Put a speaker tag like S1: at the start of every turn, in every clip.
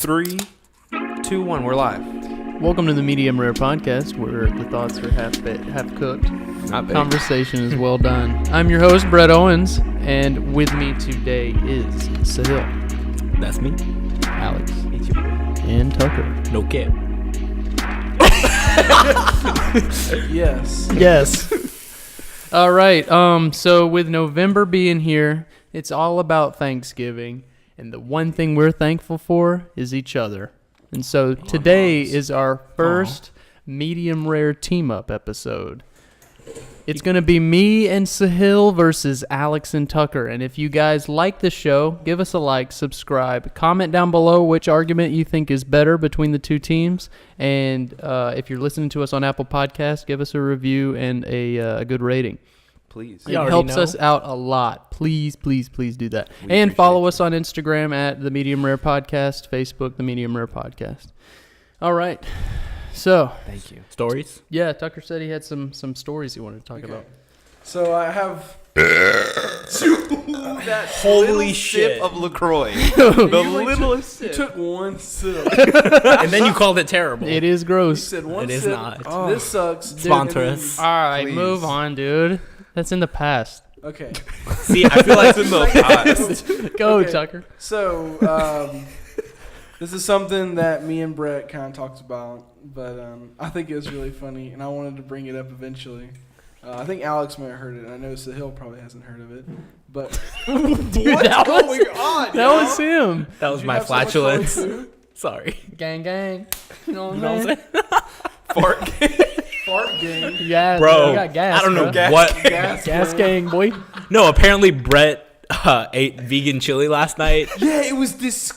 S1: 3, 2, 1, we're live.
S2: Welcome to the Medium Rare Podcast, where the thoughts are half cooked.
S1: Not big.
S2: Conversation is well done. I'm your host, Brett Owens, and with me today is Sahil,
S1: That's me.
S2: Alex,
S1: It's your boy.
S2: and Tucker.
S1: No cap.
S3: Yes.
S2: Yes. All right. So with November being here, it's all about Thanksgiving, and the one thing we're thankful for is each other. And so today is our first medium rare team up episode. It's going to be me and Sahil versus Alex and Tucker. And if you guys like the show, give us a like, subscribe, comment down below which argument you think is better between the two teams. And if you're listening to us on Apple Podcasts, give us a review and a good rating.
S1: Please.
S2: It helps us out a lot. Please, please, please do that.
S1: We
S2: And follow
S1: appreciate
S2: us on Instagram at The Medium Rare Podcast, Facebook, The Medium Rare Podcast. All right. So,
S1: Thank you. Stories?
S2: yeah, Tucker said he had some stories he wanted to talk
S3: Okay.
S2: about.
S3: So I have that
S1: Holy
S3: little
S1: shit.
S3: sip
S1: of LaCroix.
S3: The
S1: littlest
S3: You
S1: sip.
S3: took one sip.
S4: And then you called it terrible.
S2: It is
S3: You
S2: gross.
S3: said one
S4: It is
S3: sip.
S4: not.
S3: Oh, this sucks.
S4: Sponsor
S3: And then
S4: us.
S2: All right,
S1: Please.
S2: move on, dude. That's in the past.
S3: Okay.
S4: See, I feel like
S1: in the past.
S2: Go,
S3: Okay.
S2: Tucker.
S3: So this is something that me and Brett kind of talked about, but I think it was really funny, and I wanted to bring it up eventually. I think Alex might have heard it. I know Sahil probably hasn't heard of it, but
S2: Dude, that was, that was him.
S4: that was
S3: Did you
S4: my
S3: have so much fun
S4: flatulence.
S3: too?
S4: Sorry.
S2: Gang, gang. You know what
S4: You know
S2: I'm
S4: what
S2: saying?
S4: I'm saying?
S1: Fart.
S3: Fart game.
S2: Yeah,
S4: Bro,
S2: we got gas,
S4: I don't know
S2: bro.
S4: what.
S2: Gas gang, boy.
S4: No, apparently Brett ate vegan chili last night.
S1: Yeah, it was this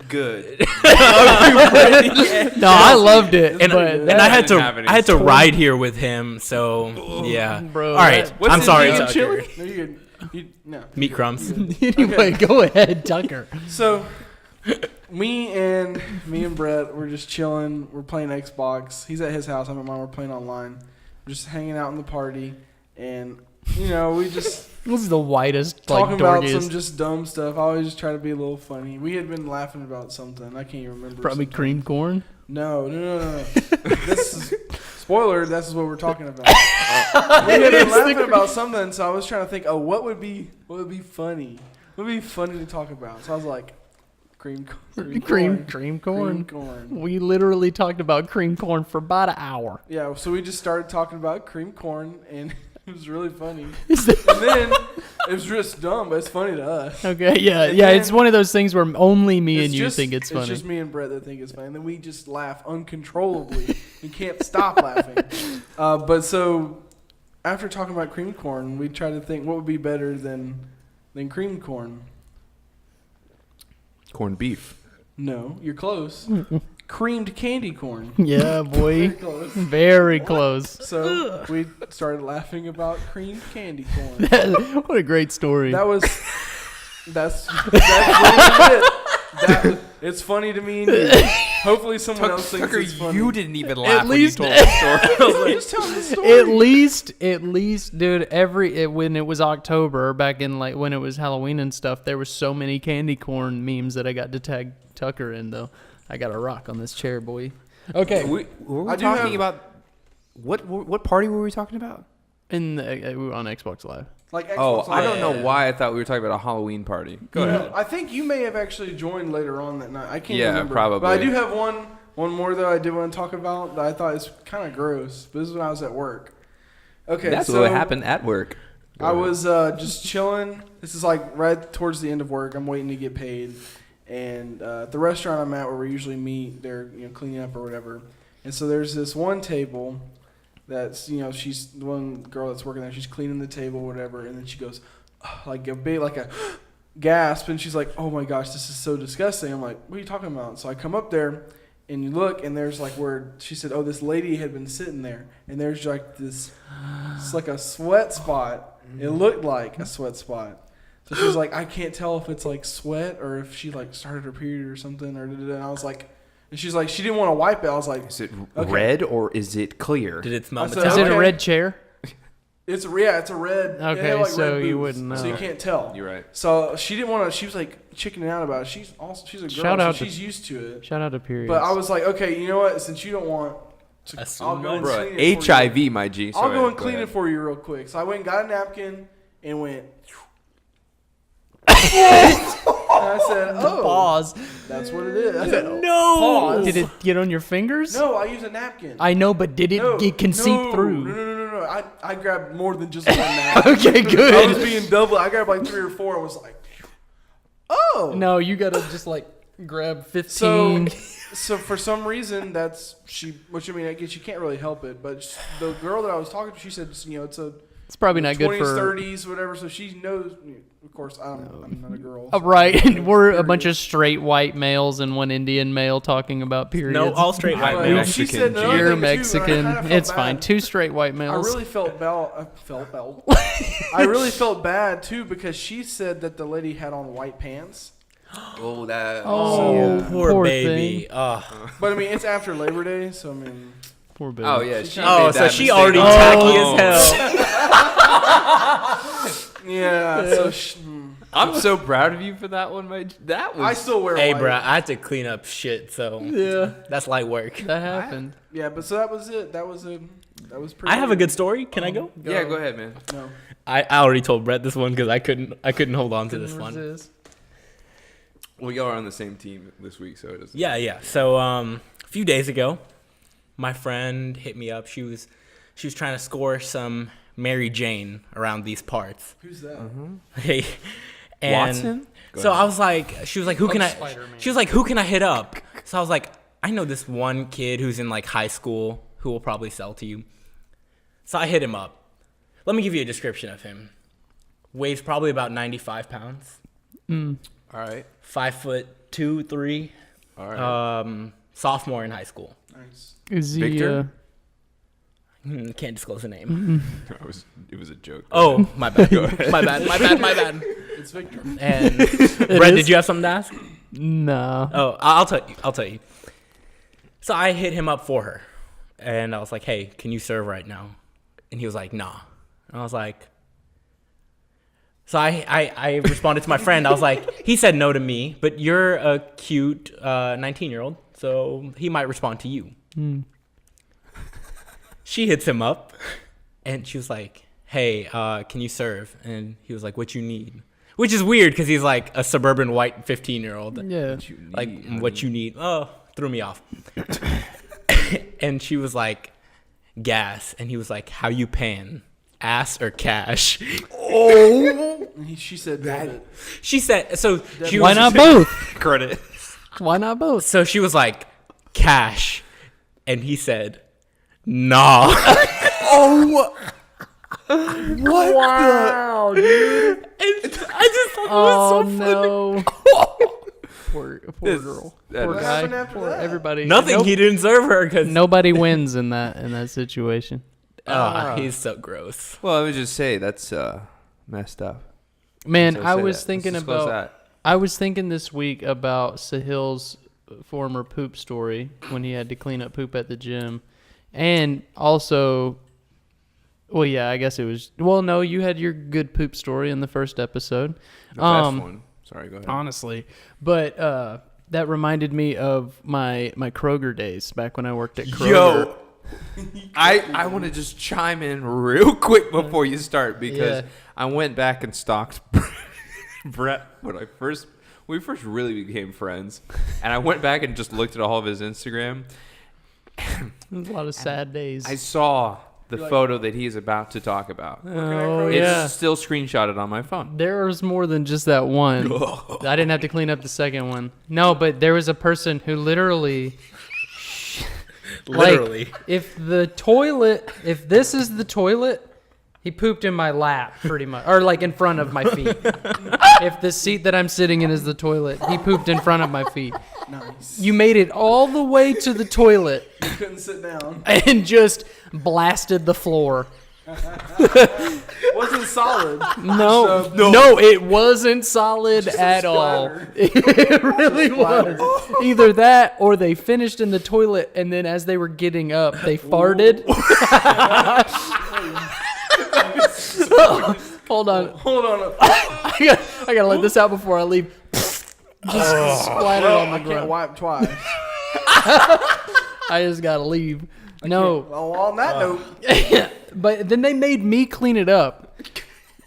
S1: good.
S2: No, I loved it,
S4: And,
S2: but
S4: and I had
S1: didn't have any
S4: to
S1: story.
S4: ride here with him, so yeah.
S2: Bro,
S4: All right,
S2: that-
S1: What's
S4: I'm
S1: in
S4: sorry,
S1: vegan
S4: Tucker.
S1: chili?
S3: No, you're good. No.
S4: Meat crumbs.
S2: anyway, go ahead, Tucker.
S3: So, me and Brett, we're just chilling. We're playing Xbox. He's at his house. I'm at mine. We're playing online. We're just hanging out in the party, and we just
S2: This is the whitest,
S3: talking about some
S2: dorkiest.
S3: just dumb stuff. I always just try to be a little funny. We had been laughing about something. I can't even remember.
S2: Probably
S3: something.
S2: cream corn.
S3: No. This is spoiler. This is what we're talking about. We had been laughing about something, so I was trying to think. Oh, what would be funny? What would be funny to talk about? So I was like, cream corn.
S2: Cream corn.
S3: Cream corn.
S2: We literally talked about cream corn for about an hour.
S3: Yeah, so we just started talking about cream corn, and it was really funny.
S2: Is that-
S3: And then it was just dumb, but it's funny to us.
S2: Okay, yeah,
S3: And
S2: yeah.
S3: then-
S2: it's one of those things where only me
S3: It's
S2: and you
S3: just-
S2: think it's funny.
S3: It's just me and Brett that think it's funny, and then we just laugh uncontrollably and can't stop laughing. But so after talking about cream corn, we tried to think what would be better than cream corn.
S1: Corned beef.
S3: No, you're close. Creamed candy corn.
S2: Yeah,
S3: Very
S2: boy.
S3: close.
S2: Very close.
S3: So we started laughing about creamed candy corn.
S2: What a great story.
S3: That's really it. It's funny to me and you. Hopefully someone else thinks
S1: Tucker,
S3: it's funny.
S1: you didn't even laugh when
S2: least-
S1: you told the story. I was like,
S3: Just tell the story.
S2: At least, dude. When it was October, back in like when it was Halloween and stuff, there were so many candy corn memes that I got to tag Tucker in. Though I got a rock on this chair, boy. Okay,
S1: were we
S3: I do
S1: talking
S3: have-
S1: about what party were we talking about?
S2: we were on Xbox Live.
S3: Like Xbox
S1: Oh, I
S3: Live.
S1: don't know why I thought we were talking about a Halloween party. Go ahead.
S3: I think you may have actually joined later on that night. I can't
S1: Yeah,
S3: remember.
S1: probably.
S3: But I do have one more though I did want to talk about that I thought is kind of gross. But this is when I was at work. Okay,
S1: That's
S3: so
S1: what happened at work. Go
S3: I
S1: ahead.
S3: was just chilling. This is like right towards the end of work. I'm waiting to get paid, and the restaurant I'm at where we usually meet, they're cleaning up or whatever. And so there's this one table that's she's the one girl that's working there. She's cleaning the table, whatever, and then she goes like a gasp, and she's like, "Oh my gosh, this is so disgusting." I'm like, "What are you talking about?" So I come up there. And you look, and there's like where she said, "Oh, this lady had been sitting there," and there's like this, it's like a sweat spot. It looked like a sweat spot. So she was like, "I can't tell if it's like sweat or if she like started her period or something." And I was like, and she's like, she didn't want to wipe it. I was like,
S1: Is it
S3: Okay.
S1: red or is it clear?
S4: Did it smell
S3: I said,
S2: Is
S4: metallic?
S2: it a
S3: Okay.
S2: red chair?
S3: It's a red.
S2: Okay,
S3: they have, like,
S2: so
S3: red
S2: you
S3: boots,
S2: wouldn't
S3: So you
S2: know.
S3: can't tell.
S1: You're right.
S3: So she didn't want to. She was like chickening out about it. She's a girl,
S2: Shout
S3: so
S2: out to-
S3: she's used to it.
S2: Shout out to Periods.
S3: But I was like, okay, you know what? Since you don't want to,
S4: Assume
S3: I'll go and
S4: much.
S3: clean it for you.
S1: HIV, my G.
S3: I'll
S1: Sorry,
S3: go and clean
S1: ahead.
S3: it for you real quick. So I went and got a napkin and went. And I said, "Oh,
S2: Pause.
S3: that's what it is." I said,
S4: No.
S3: Pause.
S2: Did it get on your fingers?
S3: "No, I use a napkin."
S2: I know, but did it it can seep
S3: No.
S2: through?
S3: No. I grabbed more than just one napkin.
S2: Okay,
S3: I was
S2: good.
S3: being double. I grabbed like 3 or 4 and was like, "Oh."
S2: No, you gotta just like grab
S3: So,
S2: 15.
S3: so for some reason, which I mean, I guess you can't really help it, but the girl that I was talking to, she said, it's a
S2: It's probably not good
S3: 20s,
S2: for.
S3: 30s, whatever. So she knows. Of course, I'm not a girl.
S2: Right, we're a bunch of straight white males and one Indian male talking about periods.
S4: No, all straight white
S3: But
S1: Mexican,
S4: males.
S3: she said another
S2: You're
S3: thing, too, and I
S2: Mexican.
S3: kinda felt
S2: It's
S3: bad.
S2: fine. 2 straight white
S3: I
S2: males.
S3: really felt I really felt bad too because she said that the lady had on white pants.
S1: Oh, that.
S2: Oh,
S4: Poor,
S2: poor
S4: baby.
S2: thing.
S3: But I mean, it's after Labor Day, so I mean,
S2: Poor baby.
S1: Oh yeah. She
S4: Oh,
S1: made
S4: so
S1: that
S4: she
S1: mistake.
S4: already
S1: Oh.
S4: tacky as hell.
S3: yeah. So
S1: I'm so proud of you for that one, my. That was.
S3: I still wear
S4: Hey,
S3: white.
S4: bro, I had to clean up shit, so
S2: Yeah,
S4: that's light work.
S2: that happened.
S3: Yeah, but so that was it. That was pretty.
S4: I have a good story. Can I go?
S1: Yeah, go ahead, man.
S3: No.
S4: I already told Brett this one because I couldn't hold on to this
S2: Couldn't
S4: one.
S2: resist.
S1: Well, y'all are on the same team this week, so it doesn't.
S4: Yeah. So a few days ago, my friend hit me up. She was trying to score some Mary Jane around these parts.
S3: Who's that?
S4: Hey, and
S1: Watson? Go
S4: so
S1: ahead.
S4: I was like, she was like, who can I?
S2: Spider-Man.
S4: She was like, who can I hit up? So I was like, I know this one kid who's in like high school who will probably sell to you. So I hit him up. Let me give you a description of him. Weighs probably about 95 pounds.
S1: All right.
S4: 5'2", 3".
S1: All right.
S4: Sophomore in high school.
S3: Nice.
S2: Is he?
S1: Victor?
S4: Can't disclose the name.
S1: It was a joke.
S4: Oh, my bad. my bad.
S3: It's Victor.
S4: And Brett, did you have something to ask?
S2: No.
S4: Oh, I'll tell you. So I hit him up for her, and I was like, "Hey, can you serve right now?" And he was like, "Nah." And I was like, so I responded to my friend. I was like, he said no to me, but you're a cute 19-year-old, so he might respond to you. She hits him up, and she was like, "Hey, can you serve?" And he was like, "What you need?" Which is weird because he's like a suburban white 15-year-old.
S2: Yeah.
S4: Like, what you need? Oh, threw me off. And she was like, gas. And he was like, how you paying? Ass or cash?
S3: She said that.
S4: She said, so she
S2: Why
S4: was,
S2: not both?
S1: Credit.
S2: Why not both?
S4: So she was like, cash. And he said, nah.
S2: Wow, dude.
S4: And I just thought
S2: Oh
S4: it was so funny.
S2: no. Poor girl.
S1: that
S2: Poor
S1: is-
S2: guy.
S3: happened after
S2: Poor
S3: that?
S2: everybody.
S4: Nothing.
S2: Nope.
S4: He didn't serve her because
S2: Nobody wins in that situation.
S4: he's so gross.
S1: Well, I would just say that's messed up.
S2: Man,
S1: So
S2: I
S1: say
S2: was
S1: that.
S2: thinking
S1: Let's disclose
S2: about.
S1: that.
S2: I was thinking this week about Sahil's former poop story when he had to clean up poop at the gym, and also, well, yeah, I guess it was. Well, no, you had your good poop story in the first episode.
S1: The best one. Sorry, go ahead.
S2: Honestly, but that reminded me of my Kroger days back when I worked at Kroger.
S1: Yo, I want to just chime in real quick before you start because
S2: Yeah.
S1: I went back and stalked Brett when we first really became friends, and I went back and just looked at all of his Instagram.
S2: There's a lot of sad days.
S1: I saw the photo that he is about to talk about.
S2: Oh
S1: It's
S2: yeah.
S1: still screenshotted on my phone.
S2: There was more than just that one. I didn't have to clean up the second one. No, but there was a person who literally,
S4: Literally.
S2: like, if this is the toilet, he pooped in my lap pretty much, or like in front of my feet. If the seat that I'm sitting in is the toilet, he pooped in front of my feet.
S3: Nice.
S2: You made it all the way to the toilet
S3: You couldn't sit down.
S2: and just blasted the floor.
S3: Wasn't solid.
S2: No, it wasn't solid
S3: Just a
S2: at all.
S3: splatter.
S2: It really was. Either that or they finished in the toilet and then as they were getting up, they farted. Hold on.
S3: Hold on.
S2: I gotta let this out before I leave. Just splattered on the
S3: I can't
S2: ground.
S3: wipe twice.
S2: I just gotta leave. No.
S3: Well, on that note,
S2: But then they made me clean it up.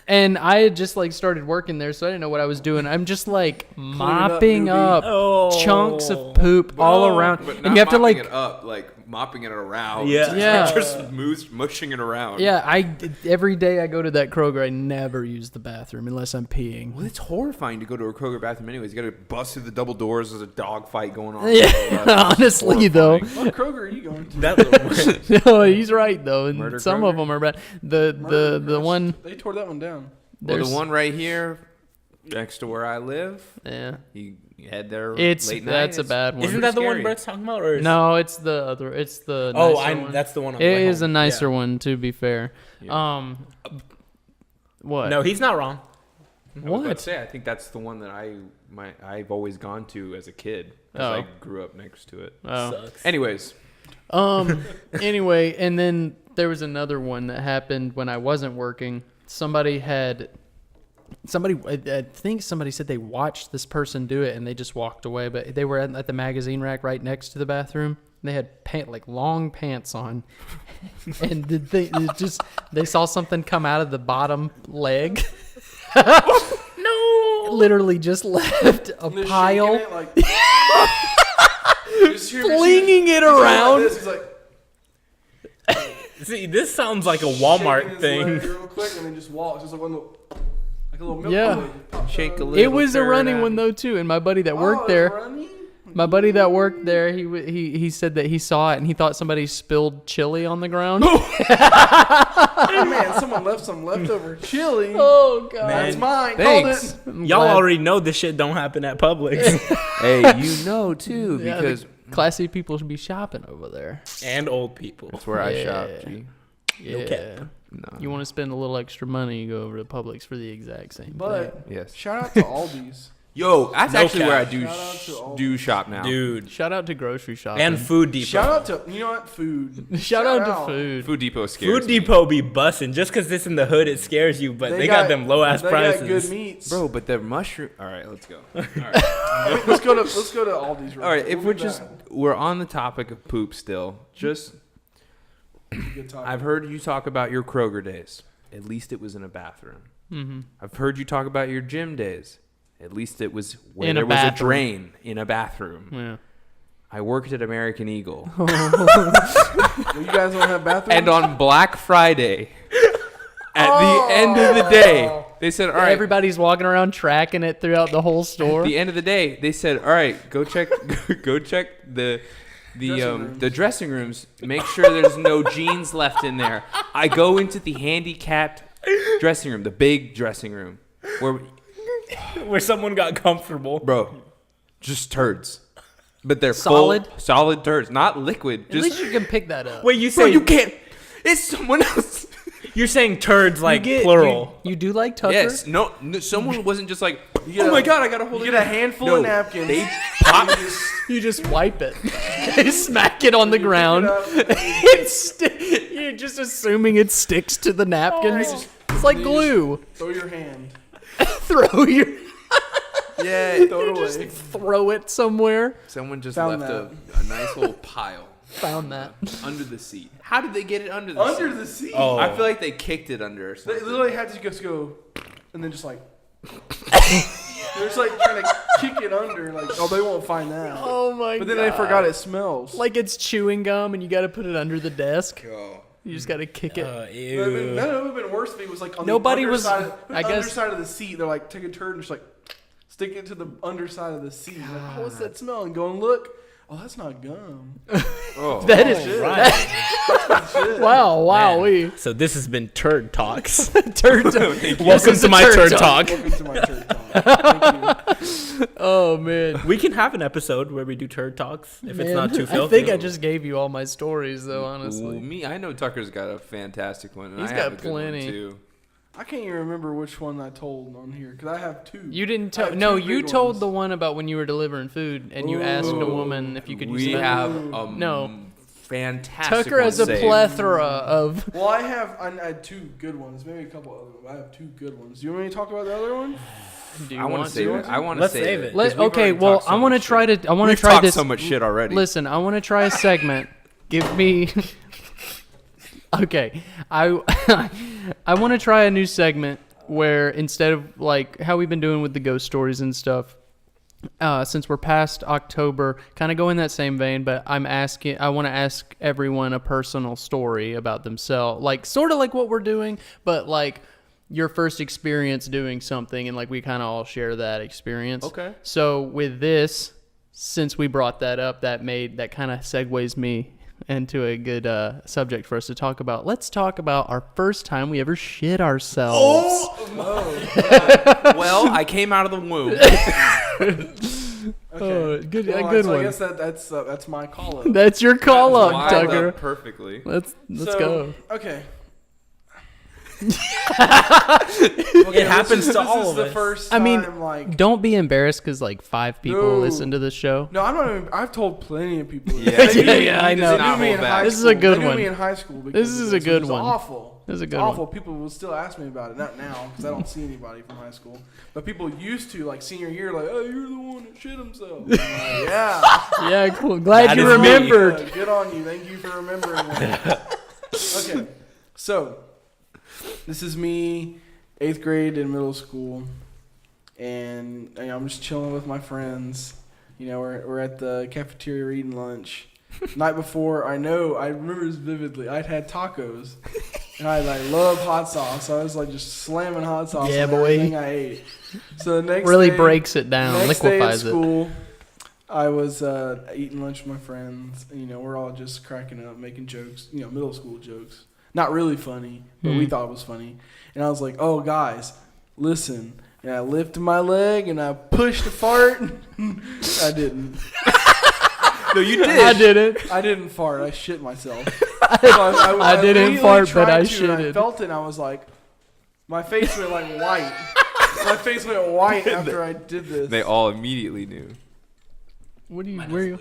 S2: And I had just like started working there, so I didn't know what I was doing. I'm just like mopping up
S4: Oh.
S2: chunks of poop all around.
S1: But not
S2: And you have to
S1: mopping
S2: like
S1: it up, like mopping it around.
S4: Yeah.
S2: Yeah.
S1: Just mushing it around.
S2: Yeah, every day I go to that Kroger, I never use the bathroom unless I'm peeing.
S1: Well, it's horrifying to go to a Kroger bathroom anyways. You got to bust through the double doors. There's a dog fight going on.
S2: Yeah, honestly though.
S3: what Kroger are you going to?
S4: That
S2: No, he's right though, and
S1: Murder
S2: some of
S1: Kroger?
S2: them are bad. The one
S3: They tore that one down.
S1: Well,
S2: there's
S1: the one right here next to where I live,
S2: yeah,
S1: you head there
S2: it's
S1: late night.
S2: that's a
S1: it's-
S2: bad one.
S4: Isn't that the one
S1: scary.
S4: Brett's talking about? Or is...
S2: No, it's the other. It's the
S4: Oh,
S2: nicer one.
S4: that's the one. On
S2: It
S4: the way
S2: is a
S4: home.
S2: nicer
S4: Yeah.
S2: one, to be fair.
S1: Yeah.
S2: What?
S4: No, he's not wrong.
S1: I was about
S2: What?
S1: to say, I think that's the one that I've always gone to as a kid. 'Cause
S2: Oh.
S1: I grew up next to it.
S2: Oh.
S4: Sucks.
S1: Anyways,
S2: Anyway, and then there was another one that happened when I wasn't working. I think somebody said they watched this person do it and they just walked away, but they were at the magazine rack right next to the bathroom. They had long pants on, and they saw something come out of the bottom leg. No, literally just left a
S3: They're
S2: pile,
S3: shaking it, like, just hear me
S2: flinging it
S3: he's going like
S2: around.
S3: this, he's like,
S4: See, this sounds like a Walmart
S3: shaking his
S4: thing.
S3: leg real quick, and then just walks. Just like one little, like a little milk
S2: Yeah.
S3: leg pops
S1: shake
S3: out.
S1: a
S2: It
S1: little.
S2: was a
S1: turn
S2: running
S1: at
S2: one
S1: me.
S2: though too, and my buddy that
S3: Oh,
S2: worked
S3: it's
S2: there.
S3: running?
S2: My buddy that worked there, he said that he saw it and he thought somebody spilled chili on the ground.
S3: Hey, man, someone left some leftover chili.
S2: Oh god!
S3: That's mine.
S1: Thanks.
S3: Called it.
S2: I'm
S4: Y'all
S2: glad-
S4: already know this shit don't happen at Publix
S1: Hey, you know too,
S2: Yeah,
S1: because
S2: the classy people should be shopping over there.
S4: and old people.
S1: that's where I shop.
S2: Yeah.
S1: G.
S2: Yeah.
S4: cap.
S1: No.
S2: You want to spend a little extra money, you go over to Publix for the exact same thing.
S3: But
S1: Yes.
S3: shout out to Aldi's.
S1: Yo, that's
S4: No
S1: actually
S4: cap.
S1: where I do
S3: Shout out to all
S1: do shop now.
S4: Dude.
S2: Shout out to grocery shopping.
S4: And Food Depot.
S3: Shout out to, you know what, food.
S2: Shout out to food.
S1: Food Depot scares
S4: Food
S1: me.
S4: Depot be busting. Just because it's in the hood, it scares you, but they got them low ass
S3: they
S4: prices.
S3: got good meats.
S1: Bro, but the mushroom. All right, let's go. All right.
S3: Let's go to Aldi's. Real
S1: All right,
S3: quick.
S1: if
S3: We'll
S1: we're
S3: be
S1: just
S3: back.
S1: we're on the topic of poop still. Just
S3: Good topic.
S1: I've heard you talk about your Kroger days. At least it was in a bathroom.
S2: Mm-hmm.
S1: I've heard you talk about your gym days. At least it was where
S2: In a
S1: there was a
S2: bathroom.
S1: drain in a bathroom.
S2: Yeah.
S1: I worked at American Eagle.
S3: Well, you guys don't have bathrooms?
S1: And on Black Friday, at the end of the day, they said, all right,
S2: Everybody's walking around tracking it throughout the whole
S1: at
S2: store.
S1: the end of the day, they said, all right, go check the
S3: rooms.
S1: the dressing rooms. Make sure there's no jeans left in there. I go into the handicapped dressing room, the big dressing room,
S4: Where someone got comfortable.
S1: bro, just turds. But they're
S2: Solid?
S1: full, solid turds, not liquid.
S2: At
S1: Just
S2: least you can pick that up.
S4: Wait, you
S1: bro,
S4: say
S1: you can't. It's someone else.
S4: you're saying turds like
S2: You get-
S4: plural.
S2: You do like Tucker?
S1: Yes, no, someone wasn't just like,
S3: get
S1: oh my
S3: a-
S1: god, I gotta hold
S3: You
S1: it.
S3: get a
S1: in."
S3: handful
S1: No,
S3: of napkins.
S1: They pop.
S2: You just wipe it. You smack it on the ground. You're just assuming it sticks to the napkins. It's like
S3: you
S2: glue.
S3: Throw your hand.
S2: Throw your
S1: Yeah,
S3: Throw it away.
S2: throw it somewhere.
S1: someone just
S3: Found
S1: left a nice little pile
S2: Found that.
S1: under the seat. How did they get it under the seat?
S3: Under the seat.
S4: Oh.
S1: I feel like they kicked it under or
S3: They
S1: something.
S3: literally had to just go, and then just like. They're just like trying to kick it under, like, oh, they won't find that.
S2: Oh my god.
S3: But then they forgot it smells.
S2: Like it's chewing gum and you got to put it under the desk.
S1: Oh.
S2: You just got to kick it.
S3: That
S4: Ew.
S3: would have been worse if it was like on
S2: Nobody
S3: the
S2: was-
S3: underside,
S2: I guess-
S3: underside of the seat. They're like, take a turd and just like stick it to the underside of the seat. Like, oh, what's that smell? And go and look. Oh, that's not gum.
S1: Oh.
S2: That is
S3: Shit.
S2: wow,
S4: Man.
S2: we
S4: So this has been Turd Talks.
S2: turd.
S4: Welcome to my Turd Talk.
S3: Welcome to my turd talk. Thank you.
S2: Oh man.
S4: We can have an episode where we do Turd Talks if it's
S2: Man,
S4: not too
S2: I
S4: filthy.
S2: think I just gave you all my stories though, honestly.
S1: Me, I know Tucker's got a fantastic one. And
S2: He's
S1: I
S2: got
S1: have a good one,
S2: plenty.
S1: too.
S3: I can't even remember which one I told on here because I have two.
S2: You didn't
S3: I
S2: tell.
S3: have
S2: No,
S3: two
S2: you
S3: big
S2: told
S3: ones.
S2: the one about when you were delivering food and you asked a woman if you could use
S1: We
S2: the
S1: have
S2: No.
S1: fantastic.
S2: Tucker has a
S1: saved.
S2: plethora of.
S3: Well, I had two good ones, maybe a couple other ones. I have two good ones. Do you want me to talk about the other one?
S2: Do you
S1: I want to save it. I want to
S4: Let's
S1: save
S4: save
S1: it.
S4: it.
S1: 'cause we've
S2: Okay,
S1: already
S2: well,
S1: talked so
S2: I want to
S1: much
S2: try
S1: shit.
S2: to. I want to
S1: We've
S2: try
S1: talked
S2: this.
S1: so much shit already.
S2: Listen, I want to try a segment. Give me. Okay, I want to try a new segment where instead of like how we've been doing with the ghost stories and stuff, since we're past October, kind of go in that same vein. But I want to ask everyone a personal story about themselves, like sort of like what we're doing, but like your first experience doing something, and like we kind of all share that experience.
S1: Okay.
S2: So with this, since we brought that up, that kind of segues me into a good subject for us to talk about. Let's talk about our first time we ever shit ourselves.
S1: Well, I came out of the womb.
S3: Okay.
S2: Good,
S3: Well,
S2: good
S3: so
S2: one.
S3: I guess that's my call up.
S2: That's your call up,
S1: Lined
S2: Tucker.
S1: up perfectly.
S2: Let's
S3: So,
S2: go.
S3: Okay.
S4: It happens to all
S3: This is
S4: of
S3: the
S4: us.
S3: first
S2: I
S3: time,
S2: mean,
S3: like,
S2: don't be embarrassed because like 5 people
S3: No.
S2: listen to this show.
S3: no, I'm not even. I've told plenty of people.
S1: Yeah,
S3: They knew
S2: yeah,
S3: me-
S2: I
S3: they
S2: know.
S3: knew
S1: Not
S3: me in
S1: hold
S3: high
S1: back.
S2: This is
S3: school.
S2: a good
S3: They knew
S2: one.
S3: me in high school. because
S2: This
S3: of
S2: is a good
S3: which is
S2: one.
S3: Awful.
S2: This is a good
S3: awful.
S2: one.
S3: People will still ask me about it. Not now because I don't see anybody from high school. But people used to, like senior year, like, oh, you're the one that shit himself. I'm like, yeah.
S2: Yeah, cool. Glad
S4: That
S2: you
S4: is me.
S2: remembered.
S3: Yeah, good on you. Thank you for remembering that. Okay, so this is me, 8th grade in middle school, and I'm just chilling with my friends. You know, we're at the cafeteria eating lunch. Night before, I remember this vividly. I'd had tacos, and I love hot sauce. So I was like just slamming hot sauce
S2: Yeah,
S3: on
S2: boy.
S3: everything I ate. So the next
S2: Really
S3: day,
S2: breaks it down,
S3: next day at
S2: liquefies it.
S3: school, I was eating lunch with my friends. And, we're all just cracking up, making jokes. Middle school jokes. Not really funny, but we thought it was funny. And I was like, "Oh, guys, listen." And I lifted my leg and I pushed a fart. I didn't.
S1: No, you did.
S2: I did it.
S3: I didn't fart. I shit myself.
S2: I didn't
S3: immediately
S2: fart, but
S3: tried
S2: I
S3: to, and I
S2: shitted.
S3: felt it, and I was like, my face went like white. My face went white after I did this.
S1: They all immediately knew.
S2: What do you? Where you?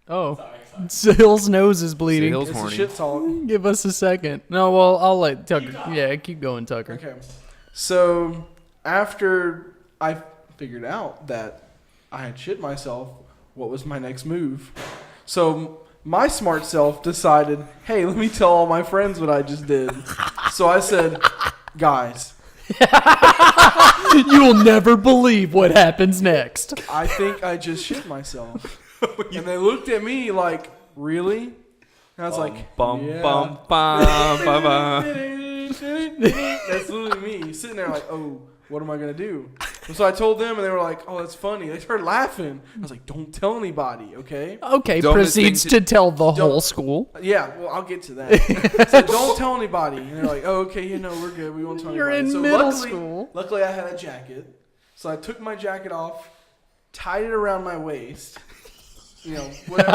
S2: Oh, Sahil's nose is bleeding.
S1: Sahil's
S3: It's a
S1: horny.
S3: shit talk.
S2: Give us a second. No, well, I'll let Tucker. Yeah, keep going, Tucker.
S3: Okay. So after I figured out that I had shit myself, what was my next move? So my smart self decided, hey, let me tell all my friends what I just did. So I said, guys,
S2: You will never believe what happens next.
S3: I think I just shit myself. And they looked at me like, really? And I was like,
S1: Bum,
S3: yeah.
S1: bum, bum, bum, bum.
S3: That's literally me sitting there like, oh, what am I going to do? And so I told them, and they were like, oh, that's funny. They started laughing. I was like, don't tell anybody, okay?
S2: Okay,
S1: Dumbest
S2: proceeds
S1: thing
S2: to tell the whole
S3: Don't-
S2: school.
S3: Yeah, well, I'll get to that. So don't tell anybody. And they're like, oh, okay, we're good. We won't tell
S2: You're
S3: anybody.
S2: in
S3: So
S2: middle
S3: luckily,
S2: school.
S3: Luckily, I had a jacket. So I took my jacket off, tied it around my waist, whatever,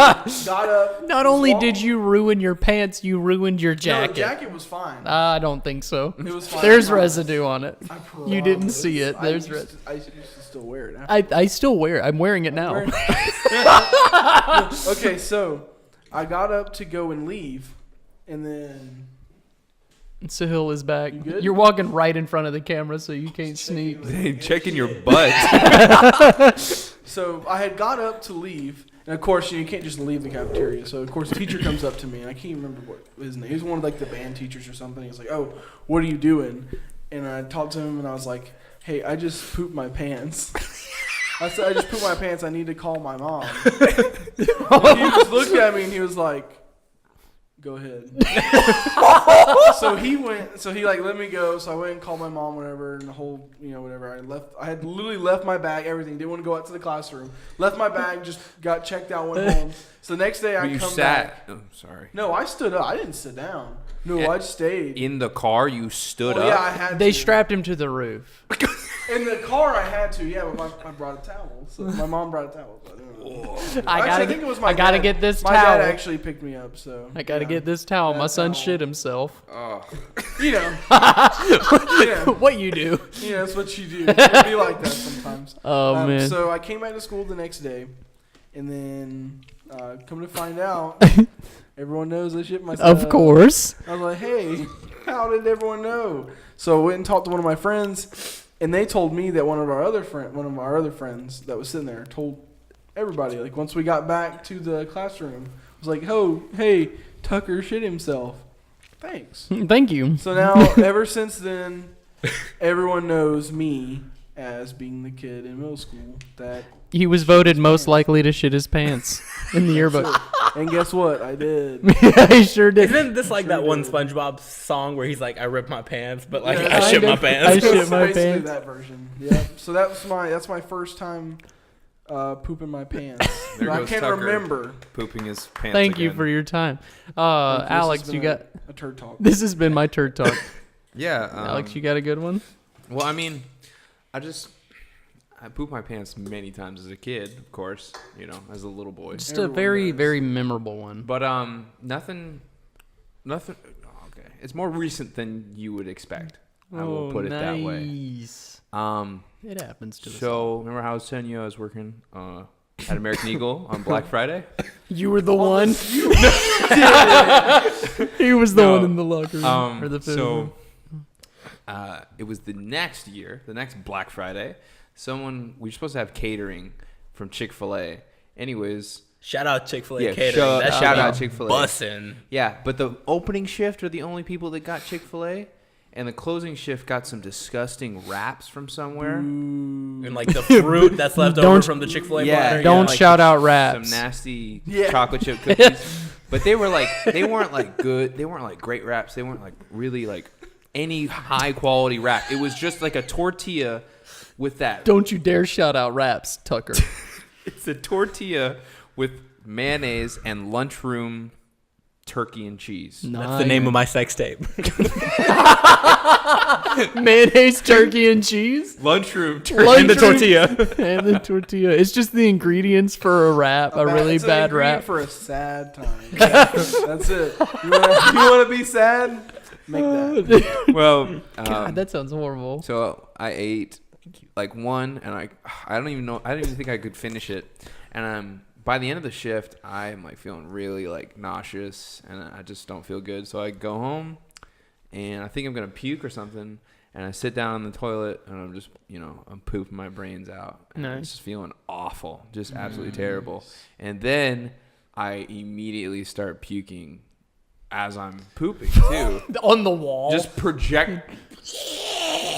S3: got up.
S2: Not
S3: was
S2: only
S3: walk-
S2: did you ruin your pants, you ruined your
S3: No,
S2: jacket.
S3: the jacket was fine.
S2: I don't think so.
S3: It was fine.
S2: There's
S3: I promise.
S2: residue on it.
S3: I
S2: You didn't
S3: promise.
S2: see it. There's
S3: I used to still wear it. After.
S2: I still wear it. I'm wearing it now.
S3: Okay, so I got up to go and leave, and then
S2: Sahil is back.
S3: You good?
S2: You're walking right in front of the camera, so you can't sneak.
S1: Hey, checking your butt.
S3: so I had got up to leave, and of course you can't just leave the cafeteria. So of course the teacher comes up to me, and I can't remember what his name. He was one of like the band teachers or something. He's like, "Oh, what are you doing?" And I talked to him, and I was like, "Hey, I just pooped my pants." I said, "I just pooped my pants. I need to call my mom." And he just looked at me, and he was like, "Go ahead." So he let me go. So I went and called my mom, whatever, and the whole, whatever. I had literally left my bag, everything. Didn't want to go out to the classroom. Left my bag, just got checked out, went home. So the next day I
S1: But you
S3: come
S1: sat.
S3: back.
S1: Oh, sorry.
S3: No, I stood up. I didn't sit down. No, I stayed.
S1: In the car, you stood
S3: Oh, yeah,
S1: up.
S3: I had
S2: They
S3: to.
S2: strapped him to the roof.
S3: In the car, I had to. Yeah, but I brought a towel. So my mom brought a towel.
S2: I
S3: think it was my
S2: gotta
S3: dad.
S2: get this
S3: My
S2: towel.
S3: dad actually picked me up. So
S2: I gotta
S3: yeah.
S2: get this towel.
S3: That
S2: My son
S3: towel.
S2: shit himself.
S1: Oh.
S3: Yeah.
S2: What you do?
S3: Yeah, that's what you do. It can be like that sometimes.
S2: Oh man.
S3: So I came back to school the next day, and then come to find out, everyone knows I shit myself.
S2: Of course.
S3: I was like, hey, how did everyone know? So I went and talked to one of my friends, and they told me that one of our other friends that was sitting there told everybody. Like once we got back to the classroom, was like, oh, hey, Tucker shit himself. Thanks.
S2: Thank you.
S3: So now, ever since then, everyone knows me as being the kid in middle school that.
S2: He was voted most likely to shit his pants in the yearbook.
S3: And guess what? I did.
S2: Yeah, he sure did.
S4: Isn't this like that one
S3: did.
S4: SpongeBob song where he's like, I ripped my pants, but like
S3: Yeah,
S4: I shit my
S2: I
S4: pants?
S2: shit my
S3: Basically
S2: pants.
S3: that version. Yeah. So that's my first time pooping my pants.
S1: There
S3: But I
S1: goes
S3: can't
S1: Tucker.
S3: remember.
S1: Pooping his pants.
S2: Thank you
S1: again.
S2: for your time.
S3: This has
S2: Alex,
S3: been
S2: you got.
S3: a turd talk.
S2: This has been my turd talk.
S1: Yeah.
S2: Alex, you got a good one?
S1: Well, I mean, I pooped my pants many times as a kid, of course, as a little boy.
S2: Just a
S3: Everyone
S2: very,
S3: does.
S2: very memorable one.
S1: But nothing. Okay, it's more recent than you would expect. I will put it that way.
S2: Nice. It happens to us.
S1: So remember how I was telling you I was working at American Eagle on Black Friday?
S2: You were the one. He was the
S1: No,
S2: one in the locker room or the food room.
S1: It was the next year, the next Black Friday. We were supposed to have catering from Chick-fil-A. Anyways,
S4: Shout out Chick-fil-A
S1: Yeah,
S4: catering. That
S1: shout
S4: shit
S1: out
S4: be
S1: Chick-fil-A.
S4: Bussin'.
S1: yeah, but the opening shift are the only people that got Chick-fil-A, and the closing shift got some disgusting wraps from somewhere.
S4: And like the fruit that's left over
S2: Don't-
S4: from the Chick-fil-A
S1: Yeah,
S4: platter.
S2: Don't
S1: like
S2: shout out
S1: Some
S2: raps.
S1: nasty
S3: Yeah.
S1: chocolate chip cookies. But they weren't like good. They weren't like great wraps. They weren't like really like any high quality wrap. It was just like a tortilla with that.
S2: Don't you dare shout out raps, Tucker.
S1: It's a tortilla with mayonnaise and lunchroom turkey and cheese.
S4: That's the name of my sex tape.
S2: mayonnaise, turkey, and cheese.
S1: Lunchroom turkey.
S4: And the tortilla.
S2: And the tortilla. It's just the ingredients for a rap, a really
S3: it's an
S2: bad
S3: ingredient
S2: rap.
S3: for a sad time. That's it. You want to be sad? Make that.
S1: Well,
S2: God, that sounds horrible.
S1: so I ate like one, and I don't even know. I didn't even think I could finish it. And by the end of the shift, I'm like feeling really like nauseous, and I just don't feel good. So I go home, and I think I'm gonna puke or something. And I sit down on the toilet, and I'm just, I'm pooping my brains out. And I'm
S2: Nice.
S1: just feeling awful, just absolutely terrible. And then I immediately start puking as I'm pooping too.
S2: On the wall.
S1: Just project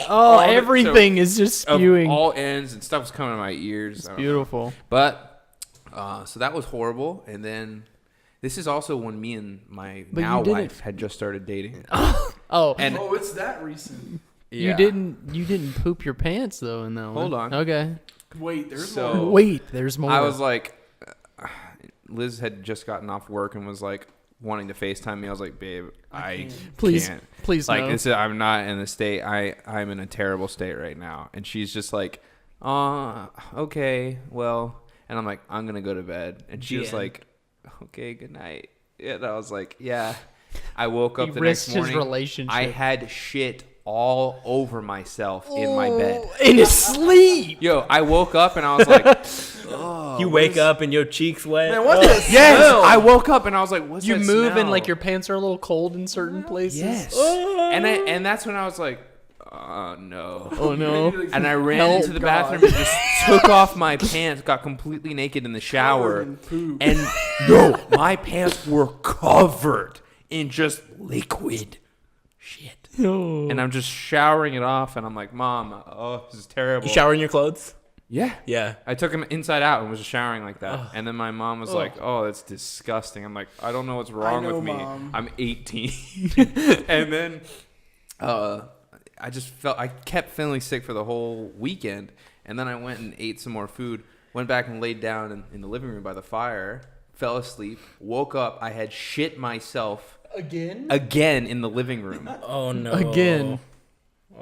S2: oh,
S1: of it,
S2: everything is just
S1: of
S2: spewing.
S1: all ends, and stuff was coming to my ears. I don't know.
S2: Beautiful.
S1: But so that was horrible. And then this is also when me and my
S2: But
S1: now
S2: you didn't-
S1: wife had just started dating.
S2: Oh,
S1: And
S3: Oh, it's that recent.
S2: you didn't poop your pants though in that one.
S1: Hold on.
S2: Okay.
S3: Wait, there's
S1: So-
S3: more.
S2: Wait, there's more.
S1: I was like, Liz had just gotten off work and was like wanting to FaceTime me. I was like, babe, I
S2: Please,
S1: can't.
S2: please
S1: Like
S2: no.
S1: this is, I'm not in the state. I'm in a terrible state right now. And she's just like, okay, well. And I'm like, I'm gonna go to bed. And she was
S4: GM.
S1: like, okay, good night. And I was like, yeah. I woke up
S2: He
S1: the
S2: risked
S1: next morning.
S2: his relationship.
S1: I had shit all over myself in my bed.
S2: in his sleep.
S1: Yo, I woke up and I was like,
S4: You wake up and your cheeks wet.
S3: Man, what's this?
S1: yes.
S3: smell?
S1: I woke up and I was like, what's
S2: You
S1: that
S2: move
S1: smell?
S2: and like your pants are a little cold in certain places.
S1: Yes. And that's when I was like, oh no.
S2: Oh no.
S1: And I ran
S2: Help.
S1: into the bathroom and just took off my pants, got completely naked in the shower. And no, my pants were covered in just liquid shit.
S2: Oh.
S1: And I'm just showering it off and I'm like, Mom, oh, this is terrible.
S4: You shower in your clothes?
S1: Yeah.
S4: Yeah.
S1: I took him inside out and was just showering like that. And then my mom was like, oh, that's disgusting. I'm like, I don't know what's wrong
S3: know,
S1: with me.
S3: Mom.
S1: I'm 18. And then I kept feeling sick for the whole weekend. And then I went and ate some more food, went back and laid down in the living room by the fire, fell asleep, woke up. I had shit myself
S2: Again?
S1: again in the living room.
S4: Oh no.
S2: Again.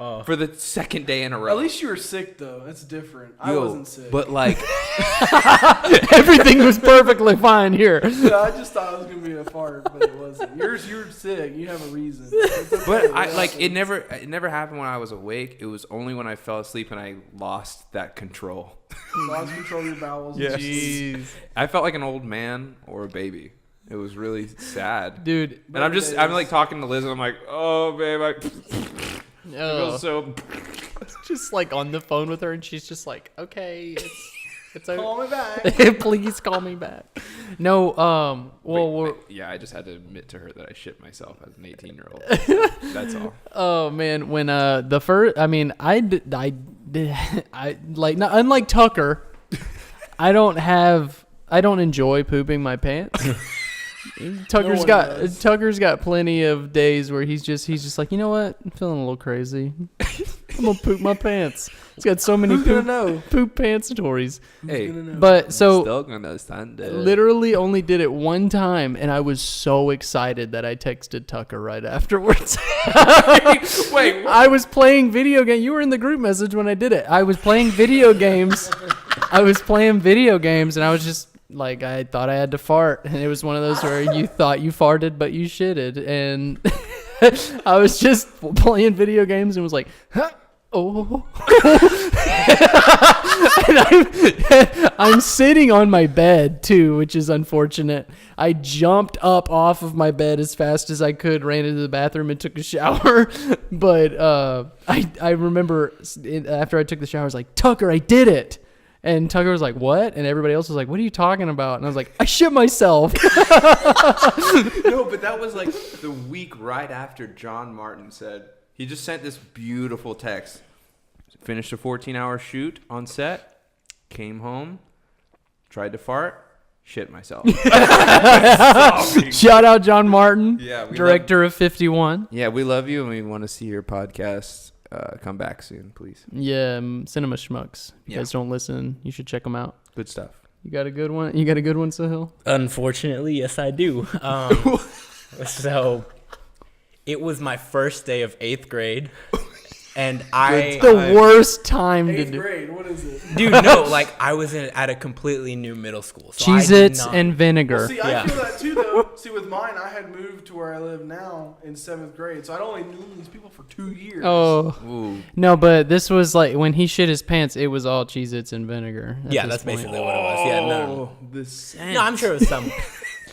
S4: Oh.
S1: for the second day in a row.
S3: At least you were sick though. That's different. I wasn't sick.
S1: But like,
S2: Everything was perfectly fine here.
S3: Yeah, I just thought it was gonna be a fart, but it wasn't. You were sick. You have a reason. It's okay.
S1: but I like it never happened when I was awake. It was only when I fell asleep and I lost that control.
S3: Lost control of your bowels.
S1: Yes.
S2: Jeez.
S1: I felt like an old man or a baby. It was really sad.
S2: Dude.
S1: And I'm like talking to Liz and I'm like, oh babe, I feel so.
S2: Just like on the phone with her, and she's just like, "Okay, it's okay.
S3: Call me back.
S2: Please call me back." No,
S1: Yeah, I just had to admit to her that I shit myself as an 18-year-old. That's all.
S2: oh man, when the first, I mean, I like not unlike Tucker, I don't enjoy pooping my pants. Tucker's got plenty of days where he's just like, you know what? I'm feeling a little crazy. I'm gonna poop my pants. He's got so many poop pants stories.
S1: Hey,
S2: But so
S1: still gonna stand it.
S2: literally only did it one time, and I was so excited that I texted Tucker right afterwards.
S1: Wait,
S2: I was playing video game. You were in the group message when I did it. I was playing video games. And I was just like, I thought I had to fart, and it was one of those where you thought you farted but you shitted, and I was just playing video games and was like, huh? Oh. And I'm sitting on my bed too, which is unfortunate. I jumped up off of my bed as fast as I could, ran into the bathroom and took a shower. But I remember after I took the shower, I was like, Tucker, I did it. And Tucker was like, what? And everybody else was like, what are you talking about? And I was like, I shit myself.
S1: No, but that was like the week right after John Martin said, he just sent this beautiful text. Finished a 14-hour shoot on set, came home, tried to fart, shit myself.
S2: Shout out John Martin,
S1: Yeah,
S2: director of 51.
S1: Yeah, we love you and we want to see your podcast come back soon, please.
S2: Yeah, Cinema Schmucks. If you
S1: Yeah.
S2: guys don't listen, you should check them out.
S1: Good stuff.
S2: You got a good one? You got a good one, Sahil?
S4: Unfortunately, yes, I do. So it was my first day of 8th grade. And
S2: It's the worst time to
S3: 8th
S2: do.
S3: grade. What is it?
S4: dude, no, like I was at a completely new middle school. So I did
S2: Cheez-Its
S4: not-
S2: and vinegar.
S3: Well, see, I
S4: Yeah.
S3: feel that too, though. See, with mine, I had moved to where I live now in 7th grade, so I'd only known these people for 2 years.
S2: Oh.
S1: Ooh.
S2: No, but this was like when he shit his pants, it was all Cheez-Its and vinegar. at
S4: Yeah,
S2: this
S4: that's
S2: point.
S4: basically what it was. Yeah, no.
S1: The scent.
S4: No, I'm sure it was some.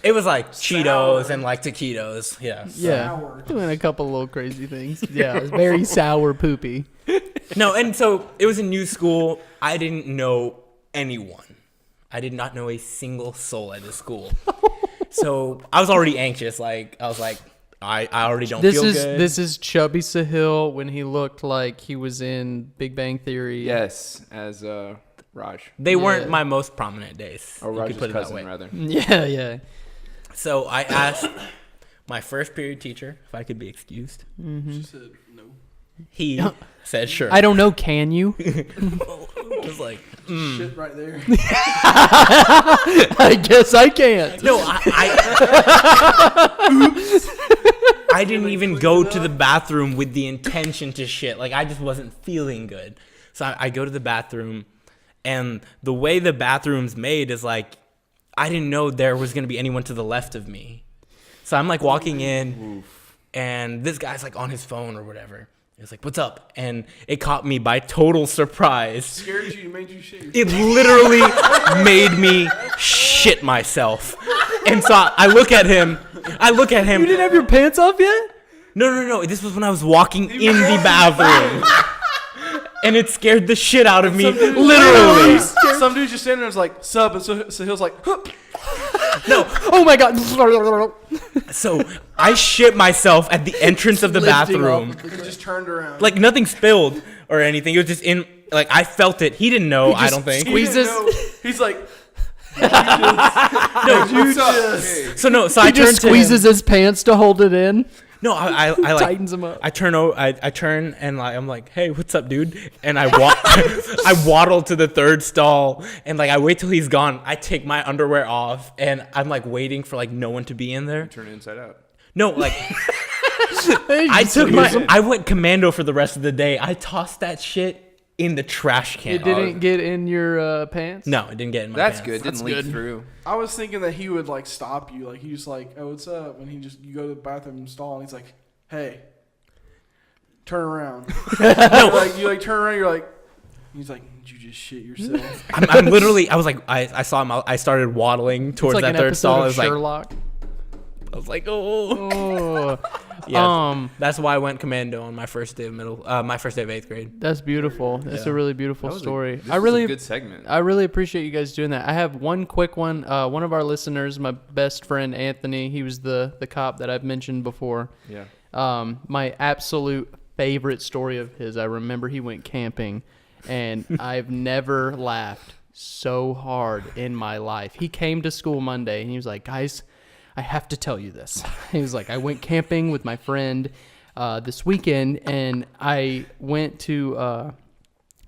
S4: It was like Cheetos and like taquitos. Yeah.
S2: Yeah.
S3: Sour.
S2: Doing a couple little crazy things. Yeah, it was very sour poopy.
S4: No, and so it was a new school. I didn't know anyone. I did not know a single soul at this school. So I was already anxious. Like I was like, I already don't feel good.
S2: This is Chubby Sahil when he looked like he was in Big Bang Theory.
S1: Yes, as Raj.
S4: They weren't
S2: Yeah.
S4: my most prominent days.
S1: Or
S4: you
S1: Raj's
S4: could put it that
S1: cousin,
S4: way.
S1: rather.
S2: Yeah, yeah.
S4: So I asked my first period teacher if I could be excused.
S3: She said no.
S4: He said sure.
S2: I don't know, can you?
S4: I was like,
S3: Shit right there.
S2: I guess I can't.
S4: no, I didn't even go to the bathroom with the intention to shit. Like, I just wasn't feeling good. So I go to the bathroom, and the way the bathroom's made is like, I didn't know there was going to be anyone to the left of me. So I'm like walking in, and this guy's like on his phone or whatever. He's like, what's up? And it caught me by total surprise.
S3: Scared you, made you shit.
S4: It literally made me shit myself. And so I look at him.
S2: You didn't have your pants off yet?
S4: No. This was when I was walking in the bathroom. And it scared the shit out of me. Literally.
S3: Some dude's just standing there and was like, sup? And so Hill's like, huh.
S4: No.
S2: Oh my god.
S4: So I shit myself at the entrance of the bathroom.
S3: He just turned around.
S4: Like nothing spilled or anything. It was just in, like I felt it. He didn't know, I don't think.
S3: He didn't
S2: squeezes-
S3: know. He's like,
S4: So I
S2: He just
S4: turned
S2: squeezes
S4: to him.
S2: his pants to hold it in.
S4: No, I like
S2: Tightens him up.
S4: I turn and like I'm like, hey, what's up, dude? And I waddle to the third stall and like I wait till he's gone. I take my underwear off and I'm like waiting for like no one to be in there.
S1: Turn it inside out.
S4: No, like I went commando for the rest of the day. I tossed that shit in the trash can.
S2: It didn't get in your pants?
S4: No, it didn't get in my
S1: That's
S4: pants.
S1: good. Didn't leak through.
S3: I was thinking that he would like stop you, like he just like, oh, what's up? And you go to the bathroom stall, and he's like, hey, turn around. You turn around, you're like, he's like, did you just shit yourself?
S4: I'm literally. I was like, I saw him. I started waddling towards
S2: It's like
S4: that
S2: an
S4: third
S2: episode
S4: stall. I
S2: of
S4: was like,
S2: Sherlock.
S4: oh. Yeah, that's why I went commando on my first day of my first day of 8th grade.
S2: That's beautiful. That's a really beautiful story.
S1: This was a good segment.
S2: I really appreciate you guys doing that. I have one quick one. One of our listeners, my best friend Anthony, he was the cop that I've mentioned before.
S1: Yeah.
S2: My absolute favorite story of his. I remember he went camping, and I've never laughed so hard in my life. He came to school Monday, and he was like, guys, I have to tell you this. He was like, I went camping with my friend this weekend, and I went to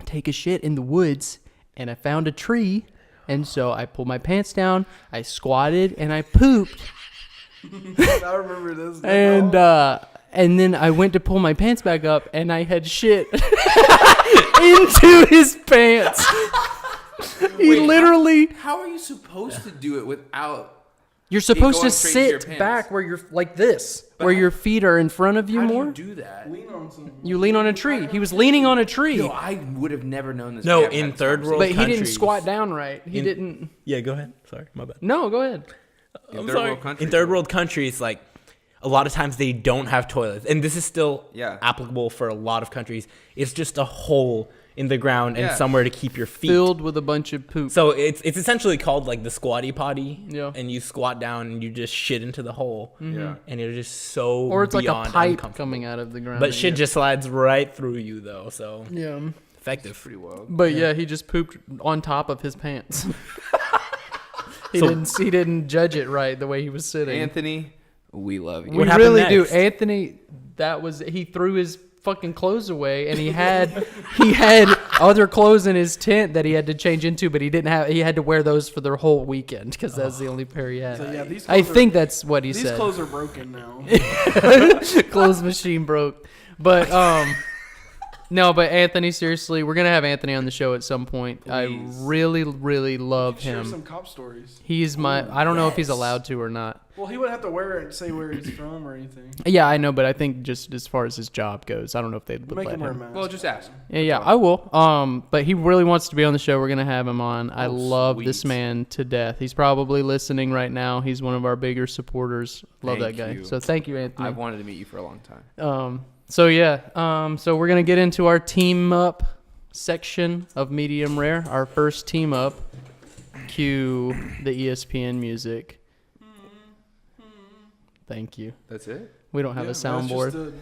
S2: take a shit in the woods, and I found a tree, and so I pulled my pants down, I squatted, and I pooped.
S3: I remember this.
S2: And then I went to pull my pants back up, and I had shit into his pants. He literally...
S1: How are you supposed to do it without...
S2: You're supposed to
S1: going straight to your
S2: sit
S1: pants?
S2: back where you're like this, where your feet are in front of you
S1: How
S2: more.
S1: do you do that?
S3: Lean on something.
S2: You lean on a tree. He was leaning on a tree,
S1: Yo, I would have never known this.
S4: No,
S1: We haven't
S4: in
S1: had this
S4: third world
S2: but he didn't
S4: countries.
S2: squat down right. He didn't.
S4: Yeah, go ahead. Sorry, my bad.
S2: No, go ahead.
S1: In
S4: I'm
S1: third
S4: sorry.
S1: world countries,
S4: In third world countries, like a lot of times they don't have toilets, and this is still applicable for a lot of countries. It's just a hole in the ground and somewhere to keep your feet.
S2: Filled with a bunch of poop.
S4: So it's essentially called like the squatty potty.
S2: Yeah.
S4: And you squat down and you just shit into the hole.
S1: Yeah.
S4: And it's just so
S2: Or it's like a
S4: beyond
S2: pipe
S4: uncomfortable.
S2: coming out of the ground.
S4: But shit just slides right through you though, so
S2: Yeah.
S4: effective.
S1: pretty wild.
S2: But yeah, he just pooped on top of his pants. He didn't judge it right the way he was sitting.
S1: Anthony, we love you.
S2: We
S4: What happened
S2: really do.
S4: next?
S2: Anthony, he threw his fucking clothes away, and he had other clothes in his tent that he had to change into, but he had to wear those for the whole weekend because that's the only pair he had.
S3: So, yeah, these
S2: I
S3: clothes
S2: think that's what he
S3: these
S2: said.
S3: clothes are broken now.
S2: Clothes machine broke. But no, but Anthony, seriously, we're gonna have Anthony on the show at some point.
S1: Please.
S2: I really, really love
S3: Share
S2: him.
S3: some cop stories.
S2: He's I don't know if he's allowed to or not.
S3: Well, he wouldn't have to wear it and say where he's from or anything.
S2: Yeah, I know, but I think just as far as his job goes, I don't know if they'd
S3: Make
S2: let
S3: him wear a
S2: him.
S3: mask.
S1: Well, just ask.
S2: Yeah, I will. But he really wants to be on the show. We're gonna have him on. I love this
S1: sweet.
S2: man to death. He's probably listening right now. He's one of our bigger supporters. Love
S1: Thank
S2: that guy.
S1: you.
S2: So thank you, Anthony.
S1: I've wanted to meet you for a long time.
S2: So we're gonna get into our team up section of Medium Rare. Our first team up. Cue the ESPN music. Thank you.
S1: That's it?
S2: We don't have
S3: Yeah,
S2: a
S3: that's
S2: soundboard.
S3: just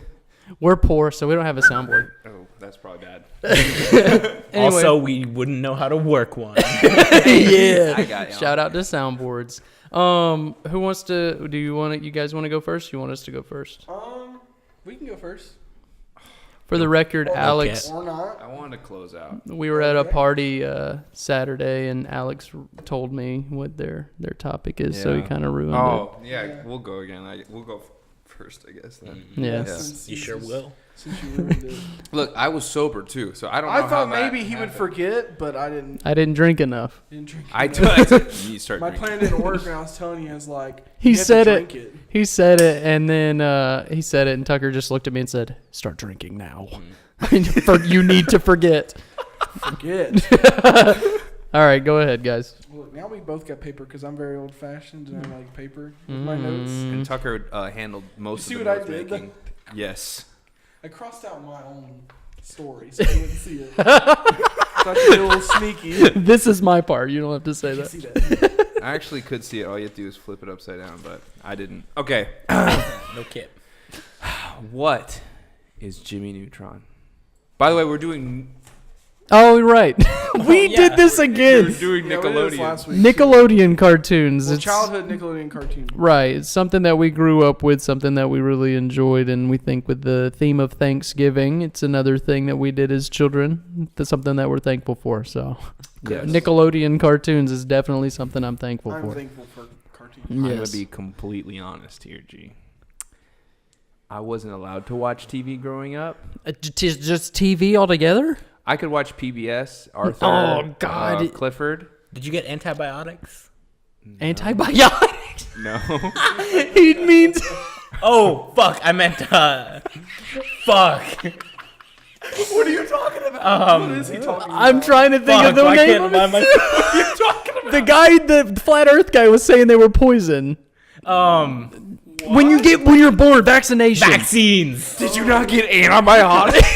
S2: We're poor, so we don't have a soundboard.
S1: Oh, that's probably bad.
S2: Anyway.
S4: Also, we wouldn't know how to work one.
S2: Yeah.
S1: I got you.
S2: Shout out to soundboards. Who wants to? You guys want to go first? You want us to go first?
S3: we can go first.
S2: For the record, Alex,
S3: Or not.
S1: I wanted to close out.
S2: we were at a party Saturday, and Alex told me what their topic is, so he
S1: Yeah.
S2: kind of ruined
S1: Oh, yeah, we'll go again. We'll go first, I guess, then.
S2: it. Yeah.
S3: Since
S4: You sure will.
S3: Since you ruined it.
S1: Look, I was sober, too, so I don't know
S3: I
S1: how
S3: thought
S1: that
S3: maybe he would
S1: happened.
S3: forget, but I didn't
S2: I didn't drink enough.
S3: drink
S1: I
S3: it.
S1: took you start
S3: My
S1: drinking.
S3: plan didn't work, and I was telling you, I was like,
S2: He
S3: you have to
S2: said
S3: drink
S2: it. He said it, and then and Tucker just looked at me and said, "Start drinking now. You need to forget."
S3: Forget.
S2: All right, go ahead, guys.
S3: Look, now we both got paper because I'm very old-fashioned and I like paper with my notes.
S1: And Tucker handled most
S3: You
S1: of
S3: see
S1: the
S3: what I
S1: note
S3: did?
S1: making. Yes.
S3: I crossed out my own story so you wouldn't see it. So I could be a little sneaky.
S2: This is my part. You don't have to say
S3: You
S2: that.
S3: see that?
S1: I actually could see it. All you have to do is flip it upside down, but I didn't. Okay.
S4: No kid.
S1: What is Jimmy Neutron? By the way, we're doing
S2: Oh, right. We
S4: yeah.
S2: did this
S1: we're
S2: again.
S1: doing
S3: Yeah, we did this
S1: Nickelodeon.
S3: last week.
S2: Nickelodeon cartoons.
S3: Well,
S2: It's
S3: childhood Nickelodeon cartoon.
S2: right. It's something that we grew up with, something that we really enjoyed, and we think with the theme of Thanksgiving, it's another thing that we did as children. That's something that we're thankful for. So,
S1: Yes.
S2: Nickelodeon cartoons is definitely something I'm thankful
S3: I'm
S2: for.
S3: thankful for cartoons.
S1: I'm gonna
S2: Yes.
S1: be completely honest here, G. I wasn't allowed to watch TV growing up.
S2: Just TV altogether?
S1: I could watch PBS, Arthur,
S2: Oh, God.
S1: Clifford.
S4: Did you get antibiotics?
S2: Antibiotics?
S1: No.
S2: He means.
S4: Oh, fuck. I meant, fuck.
S3: What are you talking about? What is he talking about?
S2: I'm trying to think
S4: Fuck,
S2: of the
S4: I
S2: name
S4: can't
S2: of
S4: remind
S2: it.
S4: myself.
S2: The guy, the flat Earth guy, was saying they were poison. When you're born, vaccination.
S4: Vaccines.
S1: Did you not get antibiotics?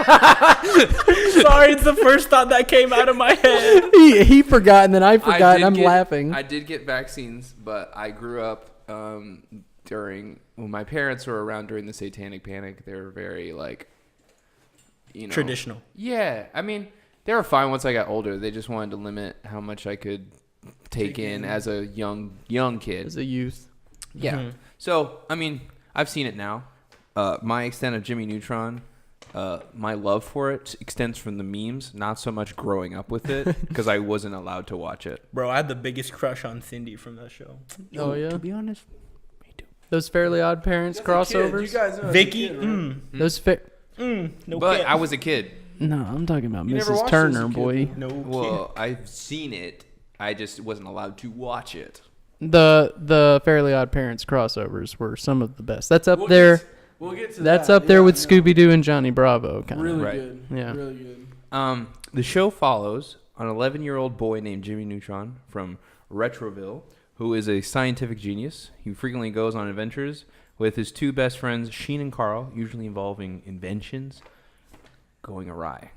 S4: Sorry, it's the first thought that came out of my head.
S2: He forgot, and then I forgot, and I'm laughing.
S1: I did get vaccines, but I grew up when my parents were around during the Satanic Panic. They were very
S4: Traditional.
S1: Yeah, I mean, they were fine once I got older. They just wanted to limit how much I could take in as a young kid.
S2: As a youth.
S1: Yeah.
S4: Mm-hmm.
S1: So, I mean, I've seen it now. My extent of Jimmy Neutron, my love for it extends from the memes, not so much growing up with it, because I wasn't allowed to watch it.
S4: Bro, I had the biggest crush on Cindy from that show.
S2: Oh, yeah?
S1: To be honest, me too.
S2: Those Fairly Odd Parents
S3: As a kid,
S2: crossovers?
S3: you guys know as a
S4: Vicky?
S3: kid, right?
S2: Those
S4: No
S1: But
S4: kid.
S1: I was a kid.
S2: No, I'm talking about
S3: You never
S2: Mrs.
S3: watched it as a
S2: Turner,
S3: kid,
S2: boy.
S3: though.
S4: No
S1: Well, I've seen it. I just wasn't allowed to watch it.
S2: The Fairly Odd Parents crossovers were some of the best. That's up
S3: We'll
S2: there.
S3: We'll get to
S2: That's
S3: that.
S2: up there
S3: Yeah,
S2: with
S3: no.
S2: Scooby Doo and Johnny Bravo, kind of.
S3: Really
S1: Right.
S3: good.
S2: Yeah.
S3: Really good.
S1: The show follows an 11-year-old boy named Jimmy Neutron from Retroville, who is a scientific genius. He frequently goes on adventures with his two best friends, Sheen and Carl, usually involving inventions going awry.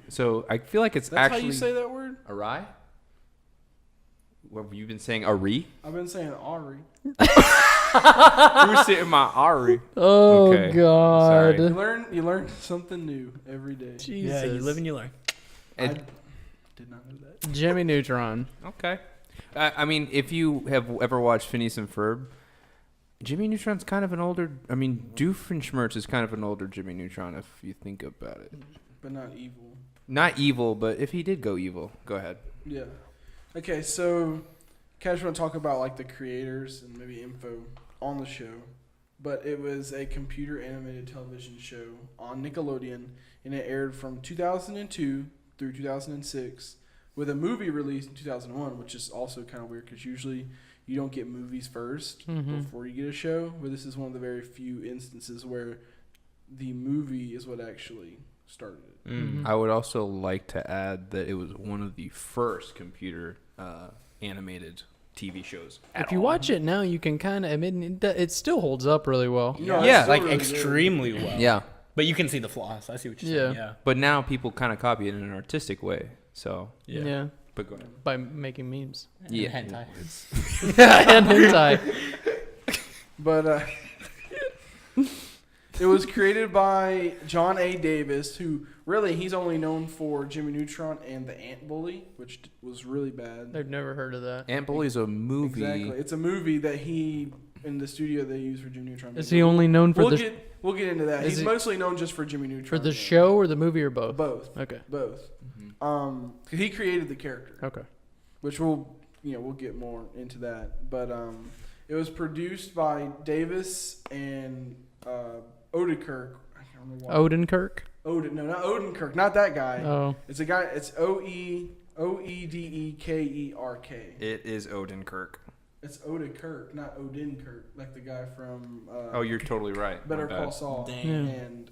S1: So I feel like it's
S3: That's
S1: actually
S3: how you say that word?
S1: awry. What have you been saying? Ari?
S3: I've been saying Ari.
S1: Who's sitting my Ari?
S2: Oh,
S1: Okay.
S2: God.
S1: Sorry.
S3: You learn something new every day.
S2: Jesus.
S4: Yeah, you live and you learn.
S3: I did not know that.
S2: Jimmy Neutron.
S1: Okay. I mean, if you have ever watched Phineas and Ferb, Jimmy Neutron's kind of an older. I mean, Doofenshmirtz is kind of an older Jimmy Neutron if you think about it.
S3: But not evil.
S1: Not evil, but if he did go evil, go ahead.
S3: Yeah. Okay, so kind of want to talk about like the creators and maybe info on the show. But it was a computer animated television show on Nickelodeon, and it aired from 2002 through 2006 with a movie released in 2001, which is also kind of weird because usually you don't get movies first before you get a show. But this is one of the very few instances where the movie is what actually started it.
S1: I would also like to add that it was one of the first computer animated TV shows.
S2: If you watch it now, you can kind of admit it still holds up really well.
S3: No,
S1: Yeah,
S3: it's still
S4: Like
S3: really good.
S4: extremely well.
S1: Yeah,
S4: But you can see the flaws. I see what you're saying. Yeah.
S1: but now people kind of copy it in an artistic way. So,
S2: Yeah.
S1: but go ahead.
S2: By making memes.
S1: Yeah.
S4: Hentai.
S2: And hentai.
S3: But it was created by John A. Davis, who really he's only known for Jimmy Neutron and the Ant Bully, which was really bad.
S2: I've never heard of that.
S1: Ant Bully's a movie.
S3: Exactly, it's a movie that he in the studio they use for Jimmy Neutron.
S2: Is he only known for
S3: We'll get into that.
S2: Is
S3: He's
S2: he-
S3: mostly known just for Jimmy Neutron.
S2: for the
S3: though.
S2: show or the movie or both?
S3: Both,
S2: Okay.
S3: both.
S1: Mm-hmm.
S3: He created the character.
S2: Okay.
S3: Which we'll get more into that. But it was produced by Davis and Odenkirk. I can't remember why.
S2: Odenkirk?
S3: Not Odenkirk, not that guy.
S2: Oh.
S3: It's a guy. It's Oedekerk.
S1: It is Odenkirk.
S3: It's Odenkirk, not Odenkirk, like the guy from.
S1: Oh, you're totally right. My
S3: Better
S1: bad.
S3: Call Saul.
S4: Dang.
S2: Yeah.
S3: And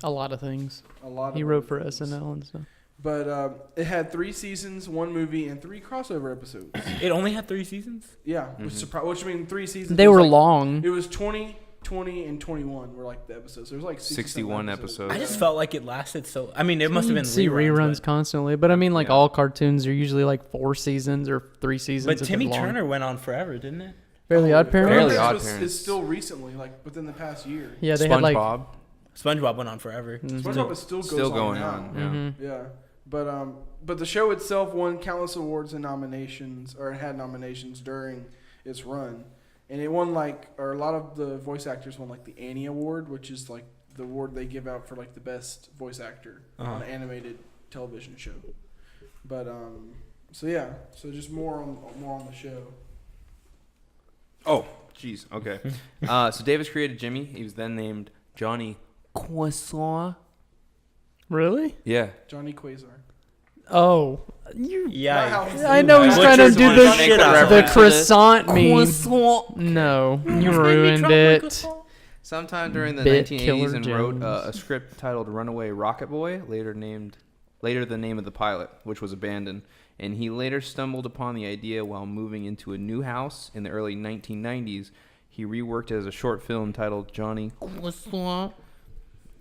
S2: A lot of things.
S3: a lot.
S2: He
S3: of
S2: wrote
S3: other
S2: for
S3: things.
S2: SNL and stuff.
S3: But it had 3 seasons, 1 movie, and 3 crossover episodes.
S4: It only had 3 seasons?
S3: Yeah, which I mean 3 seasons.
S2: They
S3: It was
S2: were
S3: like-
S2: long.
S3: It was 20, 20, and 21 were like the episodes. There was like
S1: 61 episodes.
S4: I just felt like it lasted so. I mean, it must have been
S2: You'd see reruns
S4: but-
S2: constantly, but I mean, like
S1: Yeah.
S2: all cartoons are usually like 4 seasons or 3 seasons.
S4: But
S2: if
S4: Timmy
S2: they're long.
S4: Turner went on forever, didn't it?
S2: Fairly Odd Parents.
S1: Fairly Odd
S3: was,
S1: Parents.
S3: is still recently, like within the past year.
S2: Yeah, they had like.
S1: SpongeBob
S4: SpongeBob went on forever.
S3: SpongeBob is still goes
S1: still
S3: on
S1: going
S3: now.
S1: on. Yeah.
S2: Mhm.
S3: Yeah, but the show itself won countless awards and nominations, or it had nominations during its run, and it won a lot of the voice actors won like the Annie Award, which is like the award they give out for like the best voice actor on an animated television show. But so just more on the show.
S1: Oh, Jeez. Okay. So Davis created Jimmy. He was then named Johnny Quasar.
S2: Really?
S1: Yeah.
S3: Johnny Quasar.
S2: Oh, you.
S4: Yeah.
S2: I know he's trying to do the croissant meme. No, you ruined it.
S1: Sometime during the
S2: Bit
S1: 1980s,
S2: Killer
S1: and wrote
S2: Jones.
S1: a script titled "Runaway Rocket Boy," later the name of the pilot, which was abandoned. And he later stumbled upon the idea while moving into a new house in the early 1990s. He reworked it as a short film titled Johnny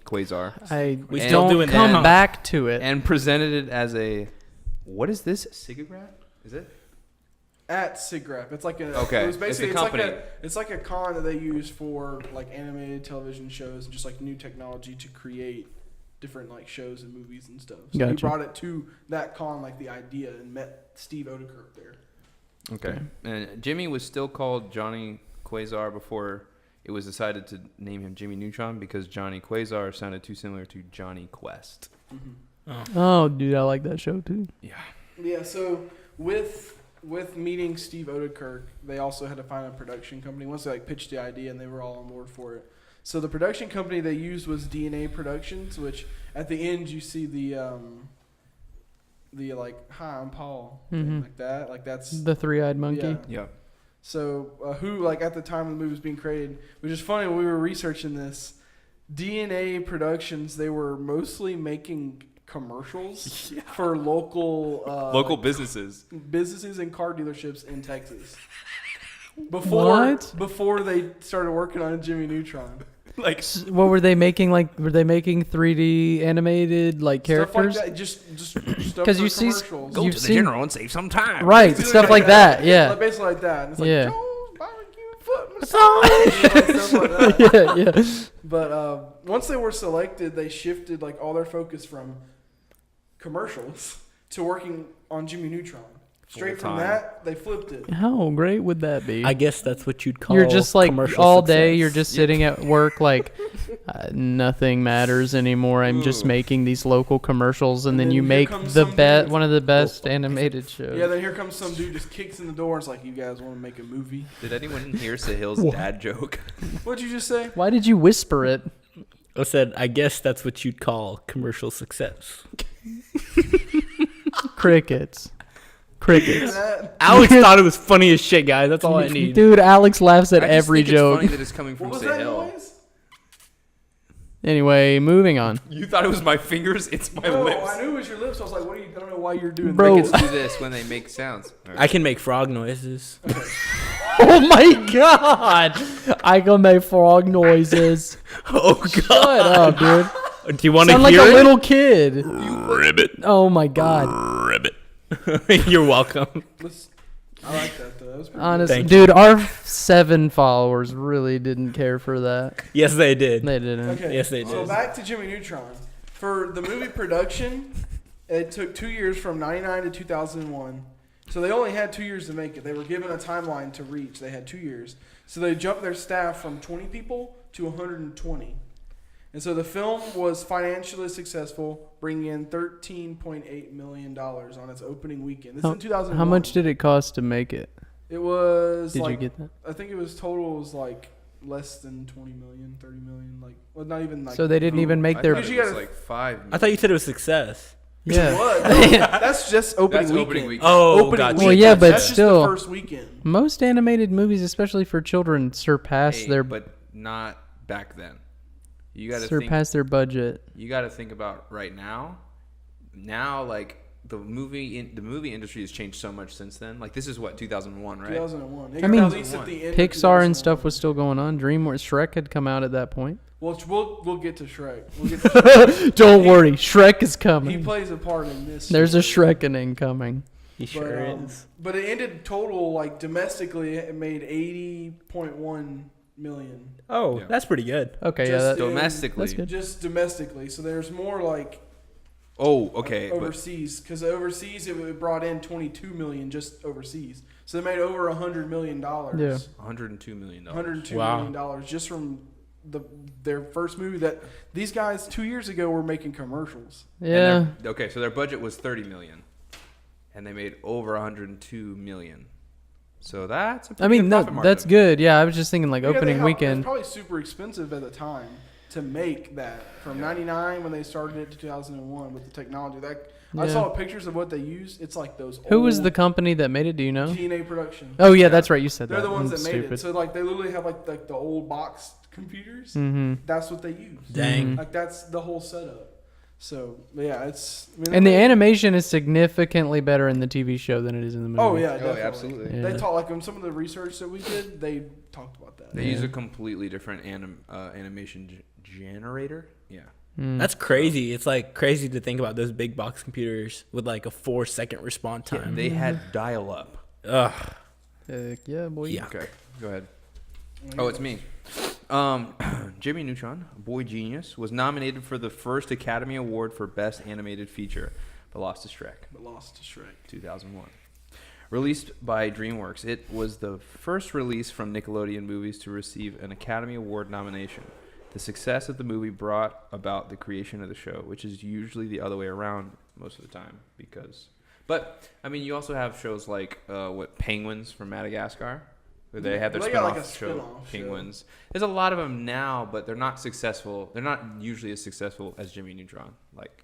S1: Quasar,
S4: We
S1: And
S4: still doing
S2: come
S4: that.
S2: back to it.
S1: and presented it as a, what is this? Sigograph? Is it?
S3: At SIGGRAPH. It's like a
S1: Okay.
S3: It was basically
S1: It's a
S3: it's like
S1: company.
S3: it's like a con that they use for like animated television shows and just like new technology to create different like shows and movies and stuff. So he
S2: Gotcha.
S3: brought it to that con, like the idea, and met Steve Odekirk there.
S1: Okay. And Jimmy was still called Johnny Quasar before it was decided to name him Jimmy Neutron because Johnny Quasar sounded too similar to Johnny Quest.
S2: Oh, dude, I like that show too.
S3: Yeah. So with meeting Steve Odekirk, they also had to find a production company. Once they like pitched the idea, and they were all on board for it. So the production company they used was DNA Productions, which at the end you see the like, "Hi, I'm Paul," thing like that. Like that's
S2: The three-eyed monkey.
S3: Yeah.
S1: Yeah.
S3: So who like at the time when the movie was being created, which is funny when we were researching this, DNA Productions, they were mostly making commercials for local
S1: businesses.
S3: businesses and car dealerships in Texas. Before they started working on Jimmy Neutron.
S1: Like
S2: What were they making? Like, were they making 3D animated like characters?
S3: Stuff like that, just stuff
S2: 'Cause
S3: for
S2: you see-
S3: commercials.
S2: go You've
S1: to the
S2: seen-
S1: general and save some time.
S2: Right, stuff like that. Yeah.
S3: Like, basically like that. And it's like,
S2: Yeah.
S3: Joe's barbecue foot massage. Stuff like that.
S2: yeah.
S3: But once they were selected, they shifted like all their focus from commercials to working on Jimmy Neutron. Straight from
S1: Full-time.
S3: that, they flipped it.
S2: How great would that be?
S4: I guess that's what you'd call
S2: You're just like
S4: commercial
S2: all day.
S4: success.
S2: You're just sitting at work, like nothing matters anymore. I'm just
S1: Ooh.
S2: making these local commercials, and then you
S3: here
S2: make
S3: comes
S2: the
S3: some
S2: best,
S3: dude.
S2: one of the best animated shows.
S3: Yeah, then here comes some dude just kicks in the door and it's like, "You guys want to make a movie?"
S1: Did anyone hear Sahil's dad joke?
S3: What'd you just say?
S2: Why did you whisper it?
S4: I said, I guess that's what you'd call commercial success.
S2: Crickets. Crickets.
S3: That?
S4: Alex thought it was funny as shit, guys. That's all I need.
S2: Dude, Alex laughs at
S1: I just
S2: every
S1: think
S2: joke.
S1: It's funny that it's coming from
S3: What was that
S1: Sahil.
S3: noise?
S2: Anyway, moving on.
S1: You thought it was my fingers? It's my
S3: No,
S1: lips.
S3: I knew it was your lips. I was like, "What are you? I don't know why you're doing
S2: Bro.
S3: that."
S1: Crickets do this when they make sounds.
S4: I can make frog noises.
S2: Oh my god! I can make frog noises.
S4: Oh, God.
S2: Shut up, dude.
S4: Do you want to
S2: Sound like
S4: hear
S2: a
S4: it?
S2: little kid.
S4: Ribbit.
S2: Oh my god.
S4: Ribbit. You're welcome.
S3: I like that though. That was pretty
S2: Honestly,
S4: Thank
S2: dude, our 7 followers really didn't care for that.
S4: Yes, they did.
S2: They didn't.
S3: good. Okay.
S4: Yes, they
S3: So
S4: did.
S3: back to Jimmy Neutron. For the movie production, it took 2 years from '99 to 2001. So they only had 2 years to make it. They were given a timeline to reach. They had 2 years. So they jumped their staff from 20 people to 120. And so the film was financially successful, bringing in $13.8 million on its opening weekend. This is in 2001.
S2: How much did it cost to make it?
S3: It was
S2: Did
S3: like,
S2: you get that?
S3: I think it was total was like less than 20 million, 30 million, like, well, not even like.
S2: So they didn't even make
S1: I
S2: their.
S1: thought
S3: Because
S1: it
S3: you
S1: was
S3: gotta-
S1: like 5
S4: I thought you said it was success.
S2: Yeah.
S3: What? No, that's just opening
S1: That's
S3: weekend.
S1: opening weekend.
S4: Oh,
S3: Opening
S4: gotcha.
S2: Well,
S3: weekend.
S2: yeah, but
S3: that's
S2: still-
S3: just the first weekend.
S2: Most animated movies, especially for children, surpass
S1: Hey,
S2: their
S1: but not back then. You got to
S2: surpass their budget.
S1: You got to think about right now. Now, like the movie industry has changed so much since then. Like this is what 2001, right?
S3: 2001. It
S2: I
S3: got
S2: mean,
S3: released at the end of
S2: Pixar and
S3: 2001.
S2: stuff was still going on. DreamWorks, Shrek had come out at that point.
S3: Well, we'll get to Shrek. We'll get to Shrek.
S2: Don't worry, Shrek is
S3: He
S2: coming.
S3: plays a part in this.
S2: There's a
S3: story.
S2: Shrekening coming.
S4: He
S3: But,
S4: sure is.
S3: but it ended total like domestically. It made 80.1 million.
S4: Oh,
S1: Yeah.
S4: that's pretty good.
S2: Okay,
S3: Just
S2: yeah, that,
S1: Domestically.
S2: that's good.
S3: Just domestically. So there's more like
S1: Oh, okay. But
S3: overseas, because overseas it brought in 22 million just overseas. So they made over $100 million.
S2: Yeah.
S1: $102 million.
S3: $102
S4: Wow.
S3: million dollars just from their first movie. That these guys 2 years ago were making commercials.
S2: Yeah.
S1: Okay, so their budget was 30 million, and they made over 102 million. So that's a
S2: I
S1: pretty
S2: mean,
S1: good
S2: no,
S1: profit margin.
S2: that's good. Yeah, I was just thinking like
S3: Yeah,
S2: opening
S3: It's
S2: weekend.
S3: probably super expensive at the time to make that from '99 when they started it to 2001 with the technology. I
S2: Yeah.
S3: saw pictures of what they used. It's like those.
S2: Who was
S3: old
S2: the company that made it? Do you know?
S3: TNA production.
S2: Oh yeah, that's right. You said
S3: They're
S2: that.
S3: the ones
S2: I'm
S3: that made
S2: stupid.
S3: it. So like they literally have like the old box computers.
S2: Mm-hmm.
S3: That's what they use.
S4: Dang.
S3: Like that's the whole setup. So yeah, it's. I mean,
S2: And the
S3: they-
S2: animation is significantly better in the TV show than it is in the movie.
S3: Oh yeah,
S1: Oh,
S3: definitely.
S1: absolutely.
S2: Yeah.
S3: They talk like on some of the research that we did. They talked about that.
S1: They use a completely different animation generator. Yeah.
S2: Mm.
S4: That's crazy. It's like crazy to think about those big box computers with like a 4-second response time.
S1: They had dial-up.
S4: Ugh.
S2: Heck yeah, boy.
S4: Yeah.
S1: Okay, go ahead. Oh, it's me. Jimmy Neutron, Boy Genius, was nominated for the first Academy Award for Best Animated Feature, but lost to Shrek,
S3: But lost to Shrek.
S1: 2001. Released by DreamWorks, it was the first release from Nickelodeon movies to receive an Academy Award nomination. The success of the movie brought about the creation of the show, which is usually the other way around most of the time. But I mean, you also have shows like Penguins from Madagascar, where they had their
S3: They got,
S1: spin-off
S3: like, a
S1: show,
S3: spin-off show.
S1: Penguins. There's a lot of them now, but they're not successful. They're not usually as successful as Jimmy Neutron. Like,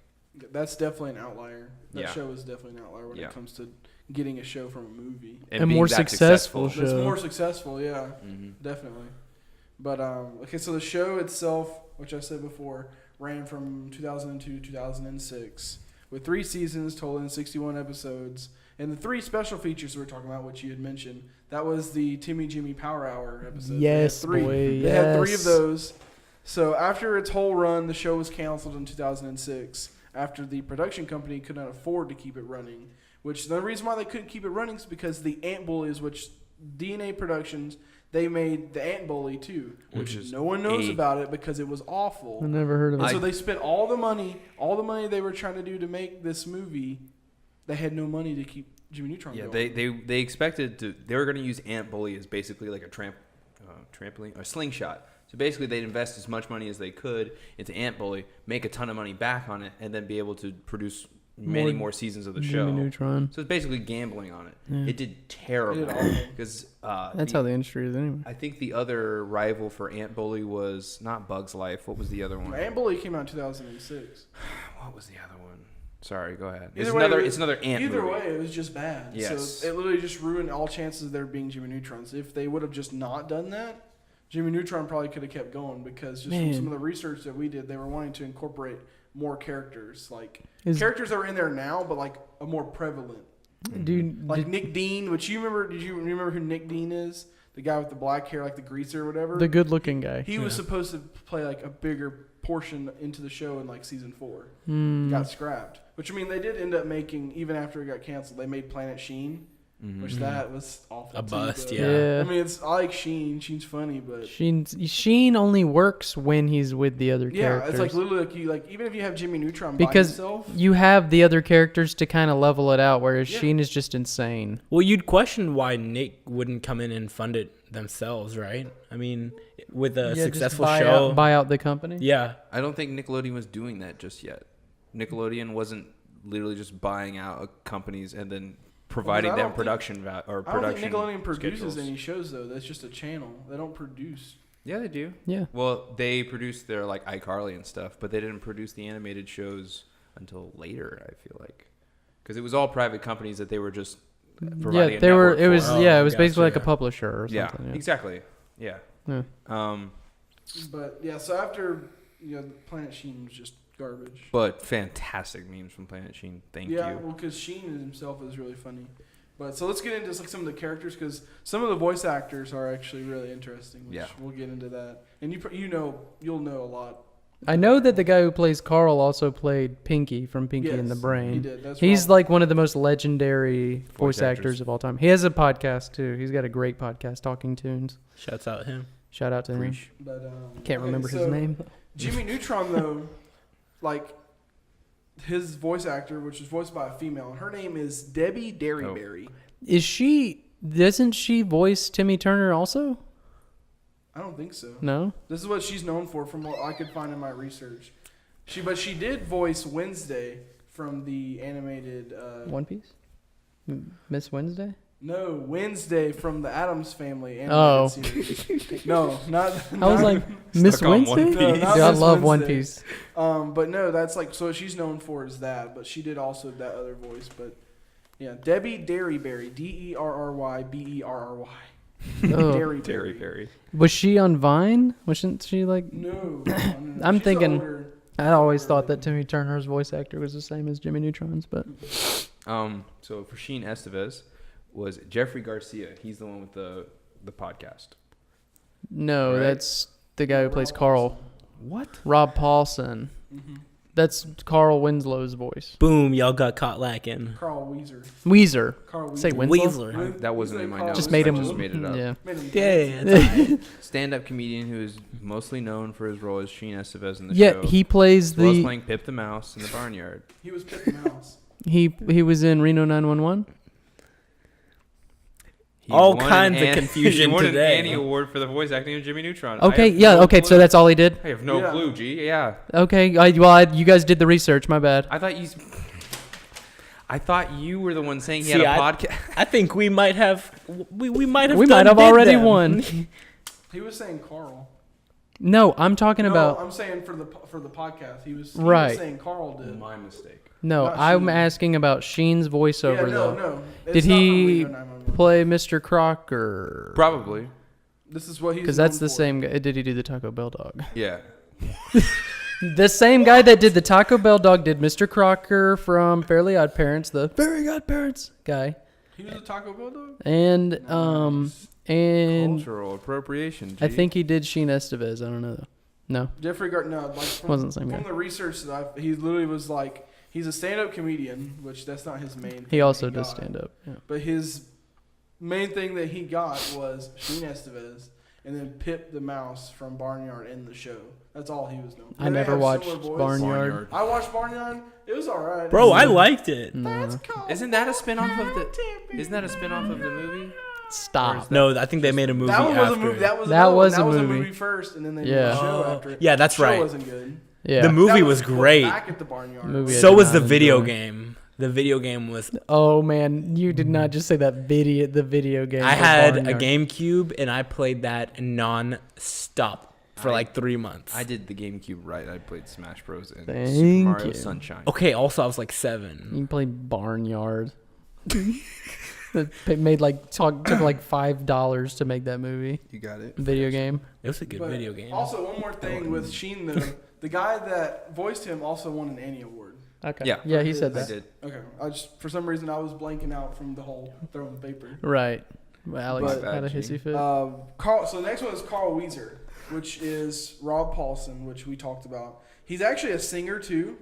S3: That's definitely an outlier. That
S1: Yeah.
S3: show is definitely an outlier when
S1: Yeah.
S3: it comes to getting a show from a movie.
S2: And
S1: being
S2: more
S1: that
S2: successful
S3: It's
S2: Show.
S3: more successful, yeah,
S1: Mhm.
S3: definitely. But okay, so the show itself, which I said before, ran from 2002 to 2006 with 3 seasons totaling 61 episodes. And the 3 special features we were talking about, which you had mentioned, that was the Timmy Jimmy Power Hour episodes.
S2: Yes,
S3: they had 3.
S2: boy,
S3: They had 3 of
S2: yes.
S3: those. So after its whole run, the show was canceled in 2006 after the production company could not afford to keep it running. Which the reason why they couldn't keep it running is because the Ant Bullies, which DNA Productions, they made the Ant Bully too,
S1: Which is
S3: no one knows
S1: a-
S3: about it because it was awful.
S2: I never heard of
S3: And
S2: it.
S3: so they spent all the money they were trying to do to make this movie. They had no money to keep Jimmy Neutron
S1: Yeah,
S3: going.
S1: they expected to. They were going to use Ant Bully as basically like a trampoline or slingshot. So basically, they'd invest as much money as they could into Ant Bully, make a ton of money back on it, and then be able to produce many more seasons of the show.
S2: Jimmy Neutron.
S1: So it's basically gambling on it.
S2: Yeah.
S1: It did terrible
S3: It did awful.
S1: because
S2: That's how the industry is anyway.
S1: I think the other rival for Ant Bully was not Bug's Life. What was the other one?
S3: Ant Bully came out in 2006.
S1: What was the other one? Sorry, go ahead.
S3: Either way,
S1: It's another Ant
S3: Either
S1: movie.
S3: way, it was just bad.
S1: Yes.
S3: So it literally just ruined all chances of there being Jimmy Neutrons. If they would have just not done that, Jimmy Neutron probably could have kept going because just from
S2: Man.
S3: some of the research that we did, they were wanting to incorporate more characters, like
S2: Is-
S3: characters that are in there now, but like a more prevalent.
S2: Dude,
S3: Like Nick Dean, which you remember? Did you remember who Nick Dean is? The guy with the black hair, like the greaser or whatever.
S2: the good-looking guy.
S3: He was supposed to play like a bigger portion into the show in like season 4.
S2: Hmm.
S3: Got scrapped. Which I mean, they did end up making even after it got canceled. They made Planet Sheen, which that was awful.
S4: A
S3: too,
S4: bust,
S3: but-
S4: yeah.
S3: I mean, I like Sheen. Sheen's funny, but
S2: Sheen only works when he's with the other
S3: yeah,
S2: characters.
S3: it's like literally like even if you have Jimmy Neutron
S2: because
S3: by himself,
S2: you have the other characters to kind of level it out, whereas
S3: Yeah.
S2: Sheen is just insane.
S4: Well, you'd question why Nick wouldn't come in and fund it themselves, right? I mean, with a
S2: Yeah, just
S4: successful
S2: buy
S4: show.
S2: buy out the company.
S4: Yeah.
S1: I don't think Nickelodeon was doing that just yet. Nickelodeon wasn't literally just buying out companies and then providing
S3: I
S1: them
S3: don't
S1: production
S3: I don't
S1: production.
S3: think Nickelodeon produces
S1: schedules.
S3: any shows though. That's just a channel. They don't produce.
S1: Yeah, they do.
S2: Yeah.
S1: Well, they produced their like iCarly and stuff, but they didn't produce the animated shows until later. I feel like because it was all private companies that they were just providing.
S2: Yeah,
S1: a
S2: they were.
S1: network
S2: It was.
S1: for.
S4: Oh,
S2: Yeah, it was
S4: gotcha,
S2: basically like a
S4: yeah.
S2: publisher or
S1: Yeah,
S2: something. Yeah.
S1: exactly. Yeah.
S2: Yeah.
S3: But yeah, so after Planet Sheen was just garbage.
S1: But fantastic memes from Planet Sheen. Thank
S3: Yeah,
S1: you.
S3: well, because Sheen himself is really funny. But so let's get into like some of the characters because some of the voice actors are actually really interesting. Which
S1: Yeah.
S3: we'll get into that, and you'll know a lot.
S2: I know that the guy who plays Carl also played Pinky from Pinky and the
S3: Yes,
S2: Brain.
S3: He did. That's
S2: He's
S3: Rob-
S2: like one of the most legendary voice
S1: actors.
S2: actors of all time. He has a podcast too. He's got a great podcast, Talking Tunes.
S4: Shouts out him.
S2: Shout out to him.
S1: Preach.
S3: But
S2: Can't
S3: okay,
S2: remember his
S3: so
S2: name.
S3: Jimmy Neutron though, like his voice actor, which is voiced by a female, and her name is Debbie Derryberry.
S2: Is she? Doesn't she voice Timmy Turner also?
S3: I don't think so.
S2: No.
S3: This is what she's known for, from what I could find in my research. She did voice Wednesday from the animated.
S2: One Piece. Miss Wednesday.
S3: No, Wednesday from the Addams Family
S2: Oh.
S3: animated series. No, not.
S2: I was like, Miss
S1: Stuck on One
S2: Wednesday?
S1: Piece.
S3: No, not
S2: Dude, I
S3: Miss
S2: love One
S3: Wednesday.
S2: Piece.
S3: But no, that's like so she's known for is that, but she did also that other voice. But yeah, Debbie Derryberry, DERRYBERRY.
S2: Oh.
S1: Terry.
S2: Was she on Vine? Wasn't she like...
S3: No,
S2: I'm
S3: she's
S2: thinking-
S3: older.
S2: I always thought that Timmy Turner's voice actor was the same as Jimmy Neutron's, but...
S1: So for Sheen Estevez was Jeffrey Garcia. He's the one with the podcast.
S2: No,
S1: Right?
S2: that's the guy who plays Carl.
S1: What?
S2: Rob Paulson.
S3: Mhm.
S2: That's Carl Winslow's voice.
S4: Boom, y'all got caught lacking.
S3: Carl Weezer.
S2: Weezer.
S3: Carl Weezer.
S2: Say Winslow?
S4: Weasler.
S1: That wasn't in my
S3: Carl
S1: notes.
S2: Just made
S1: I
S2: him...
S1: just made it up.
S2: Yeah.
S3: Made him
S4: Yeah,
S3: fancy.
S1: Stand-up comedian who is mostly known for his role as Sheen Estevez in the
S2: Yeah,
S1: show.
S2: he plays
S1: as well as
S2: the...
S1: playing Pip the Mouse in the Barnyard.
S3: He was Pip the Mouse.
S2: He was in Reno 911.
S1: He
S4: All
S1: won
S4: kinds
S1: an
S4: of confusion
S1: He won
S4: today.
S1: an Annie Award for the voice acting of Jimmy Neutron.
S2: Okay,
S1: I have
S2: yeah,
S1: no
S2: okay,
S1: clue.
S2: so that's all he did?
S1: I have no
S3: Yeah.
S1: clue, G. Yeah.
S2: Okay, you guys did the research, my bad.
S1: I thought you were the one saying he
S4: See,
S1: had a
S4: I-
S1: podcast.
S4: I think we might have
S2: We
S4: done
S2: might have
S4: did
S2: already
S4: them.
S2: won.
S3: He was saying Carl.
S2: No, I'm talking
S3: No,
S2: about...
S3: I'm saying for the podcast. He was
S2: Right.
S3: saying Carl did.
S1: My mistake.
S2: No,
S3: Not
S2: I'm
S3: Sheen.
S2: asking about Sheen's voiceover,
S3: Yeah,
S2: though.
S3: no.
S2: Did
S3: It's not from
S2: he
S3: Reno 911.
S2: play Mr. Crocker?
S1: Probably.
S3: This is what he's
S2: Because that's
S3: known
S2: the
S3: for.
S2: same guy. Did he do the Taco Bell dog?
S1: Yeah.
S2: The same guy that did the Taco Bell dog did Mr. Crocker from Fairly Odd Parents, the Very Odd Parents guy.
S3: He was a Taco Bell dog?
S2: And,
S3: Nice.
S2: and
S1: Cultural appropriation, G.
S2: I think he did Sheen Estevez. I don't know, though. No,
S3: Jeffrey no, like from,
S2: wasn't the same
S3: from
S2: guy.
S3: the research that he literally was like, he's a stand-up comedian, which that's not his main thing
S2: He also
S3: that
S2: does
S3: got.
S2: stand up. Yeah.
S3: But his main thing that he got was Sheen Estevez and then Pip the Mouse from Barnyard in the show. That's all he was known for.
S2: I
S3: And they
S2: never
S3: have
S2: watched
S3: similar voice.
S2: Barnyard.
S3: I watched Barnyard. It was alright.
S4: Bro, I liked it.
S2: No.
S1: Isn't that a spin-off of the? Isn't that a spin-off of the movie?
S2: Stop.
S4: No, I think they made a movie
S3: That one was
S4: after.
S3: a movie. That was,
S2: That
S3: another one.
S2: was
S3: that
S2: a
S3: was
S2: movie.
S3: a movie first, and then they made
S2: Yeah.
S3: a show
S4: Oh,
S3: after it.
S4: yeah, that's
S3: the show
S4: right.
S3: wasn't good.
S2: Yeah.
S4: The movie
S3: That
S4: was
S3: cool.
S4: great.
S3: Back at the Barnyard.
S2: Movie I
S4: So
S2: did
S4: was
S2: not
S4: the video
S2: enjoy.
S4: game. The video game was.
S2: Oh man, you did not just say that video. The video game.
S4: I
S2: for
S4: had
S2: Barnyard.
S4: a GameCube and I played that non-stop for like 3 months.
S1: I did the GameCube right. I played Smash Bros. And
S2: Thank
S1: Super Mario
S2: you.
S1: Sunshine.
S4: Okay, also I was like 7.
S2: You can play Barnyard. It made took like $5 to make that movie
S1: You got it.
S2: video game.
S4: It was a good
S3: But
S4: video game.
S3: Also, one more thing with Sheen though, the guy that voiced him also won an Annie Award.
S2: Okay.
S1: Yeah.
S2: Yeah, he said
S1: I
S2: that.
S1: did.
S3: Okay, I just for some reason I was blanking out from the whole throwing paper.
S2: Right. Well, Alex
S3: But-
S2: had a
S1: Bad,
S2: hissy
S1: G.
S2: fit.
S3: Carl. So the next one is Carl Weezer, which is Rob Paulson, which we talked about. He's actually a singer too,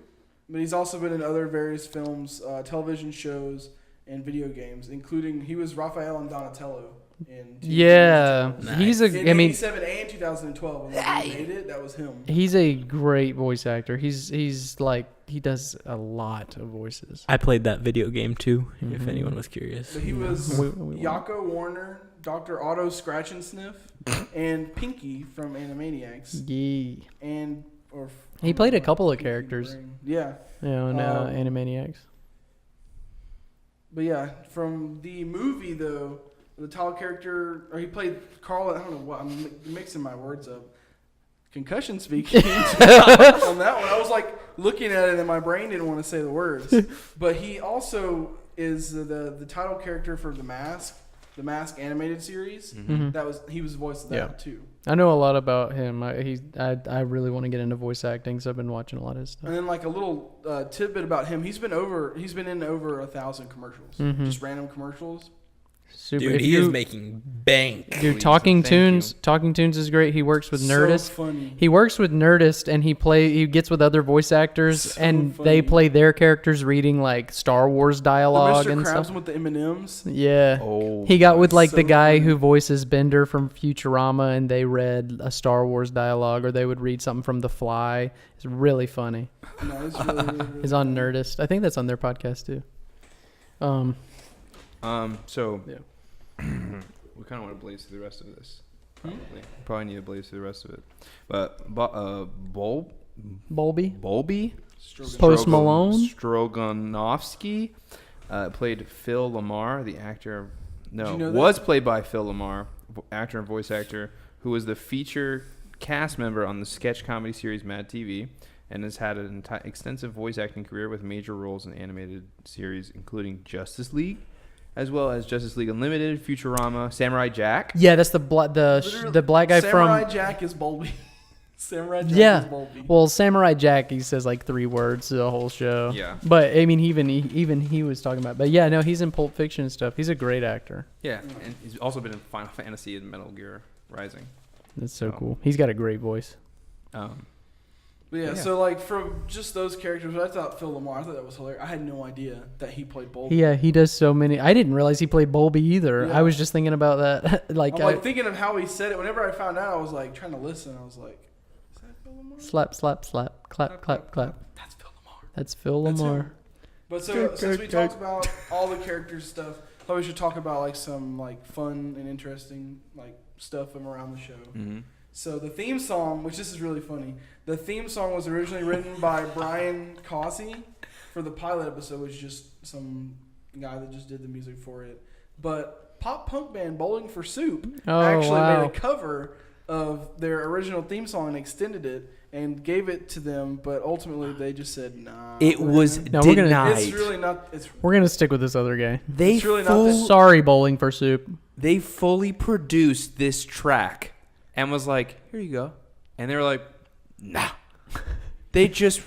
S3: but he's also been in other various films, television shows, and video games, including he was Raphael and Donatello in.
S2: Yeah,
S3: Teenage Mutant Ninja Turtles.
S2: he's
S3: In
S2: a. I mean,
S3: 87 and 2012, when they made it, that was him.
S2: he's a great voice actor. He's like he does a lot of voices.
S4: I played that video game too, if
S2: Mhm.
S4: anyone was curious.
S3: But he was
S2: We-
S3: Yakko Warner, Dr. Otto Scratch and Sniff, and Pinky from Animaniacs,
S2: Yeah.
S3: and
S2: He played a couple of
S3: Pinky
S2: characters.
S3: Brain. Yeah.
S2: Yeah, on
S3: Um,
S2: Animaniacs.
S3: But yeah, from the movie though, the title character, or he played Carl. I don't know what I'm mixing my words up. Concussion speaking on that one. I was like looking at it and my brain didn't want to say the words. But he also is the title character for the Mask animated series.
S2: Mhm.
S3: He was voiced of that
S2: Yeah.
S3: too.
S2: I know a lot about him. I really want to get into voice acting, so I've been watching a lot of his stuff.
S3: And then like a little tidbit about him, he's been in over 1,000 commercials,
S2: Mhm.
S3: just random commercials.
S2: Super.
S4: Dude,
S2: if
S4: he
S2: you,
S4: is making bank.
S2: Dude,
S1: Please,
S2: Talking
S1: thank you.
S2: Tunes. Talking Tunes is great. He works with
S3: So
S2: Nerdist.
S3: funny.
S2: He works with Nerdist, and he gets with other voice actors,
S3: So
S2: and
S3: funny.
S2: they play their characters reading like Star Wars
S3: The
S2: dialogue
S3: Mr.
S2: and
S3: Krabs
S2: stuff.
S3: with the M&Ms.
S2: Yeah.
S1: Oh.
S2: He got with like
S3: So
S2: the guy
S3: funny.
S2: who voices Bender from Futurama, and they read a Star Wars dialogue, or they would read something from The Fly. It's really funny.
S3: No, it's really, really, really
S2: It's on
S3: funny.
S2: Nerdist. I think that's on their podcast too.
S1: So
S2: Yeah.
S1: we kind of want to blaze through the rest of this.
S3: Hmm?
S1: Probably need to blaze through the rest of it. But Bolby,
S2: Bolby,
S3: Stroganoff.
S2: Post Malone?
S1: Stroganovsky played Phil Lamar, the actor No,
S3: Did you know that?
S1: was played by Phil Lamar, actor and voice actor, who was the feature cast member on the sketch comedy series Mad TV, and has had an extensive voice acting career with major roles in animated series, including Justice League, as well as Justice League Unlimited, Futurama, Samurai Jack.
S2: Yeah, that's the black guy
S3: Samurai
S2: from.
S3: Jack is Bulby. Samurai Jack
S2: Yeah.
S3: is Bulby.
S2: Well, Samurai Jack, he says like 3 words the whole show.
S1: Yeah.
S2: But I mean, even he was talking about. But yeah, no, he's in Pulp Fiction and stuff. He's a great actor.
S1: Yeah, and he's also been in Final Fantasy and Metal Gear Rising.
S2: That's so
S1: Oh.
S2: cool. He's got a great voice.
S3: But yeah,
S1: Yeah.
S3: so like from just those characters, I thought Phil Lamar, I thought that was hilarious. I had no idea that he played Bulby.
S2: Yeah, he does so many. I didn't realize he played Bulby either.
S3: Yeah.
S2: I was just thinking about that.
S3: I'm like thinking of how he said it. Whenever I found out, I was like trying to listen. I was like, is that Phil Lamar?
S2: slap, slap, slap, clap, clap, clap.
S3: That's Phil Lamar.
S2: That's Phil
S3: That's
S2: Lamar.
S3: him. But so since we talked about all the characters stuff, I thought we should talk about like some like fun and interesting like stuff from around the show.
S1: Mm-hmm.
S3: So the theme song, which this is really funny, the theme song was originally written by Brian Causey for the pilot episode, which is just some guy that just did the music for it. But pop punk band Bowling for Soup
S2: Oh,
S3: actually
S2: wow.
S3: made a cover of their original theme song and extended it and gave it to them, but ultimately they just said nah.
S4: It was
S2: No, we're gonna-
S4: denied.
S3: It's really not. It's
S2: We're gonna stick with this other guy.
S4: They
S3: It's really not
S4: full-
S3: that-
S2: Sorry, Bowling for Soup.
S1: They fully produced this track and was like, here you go. And they were like, nah. They just,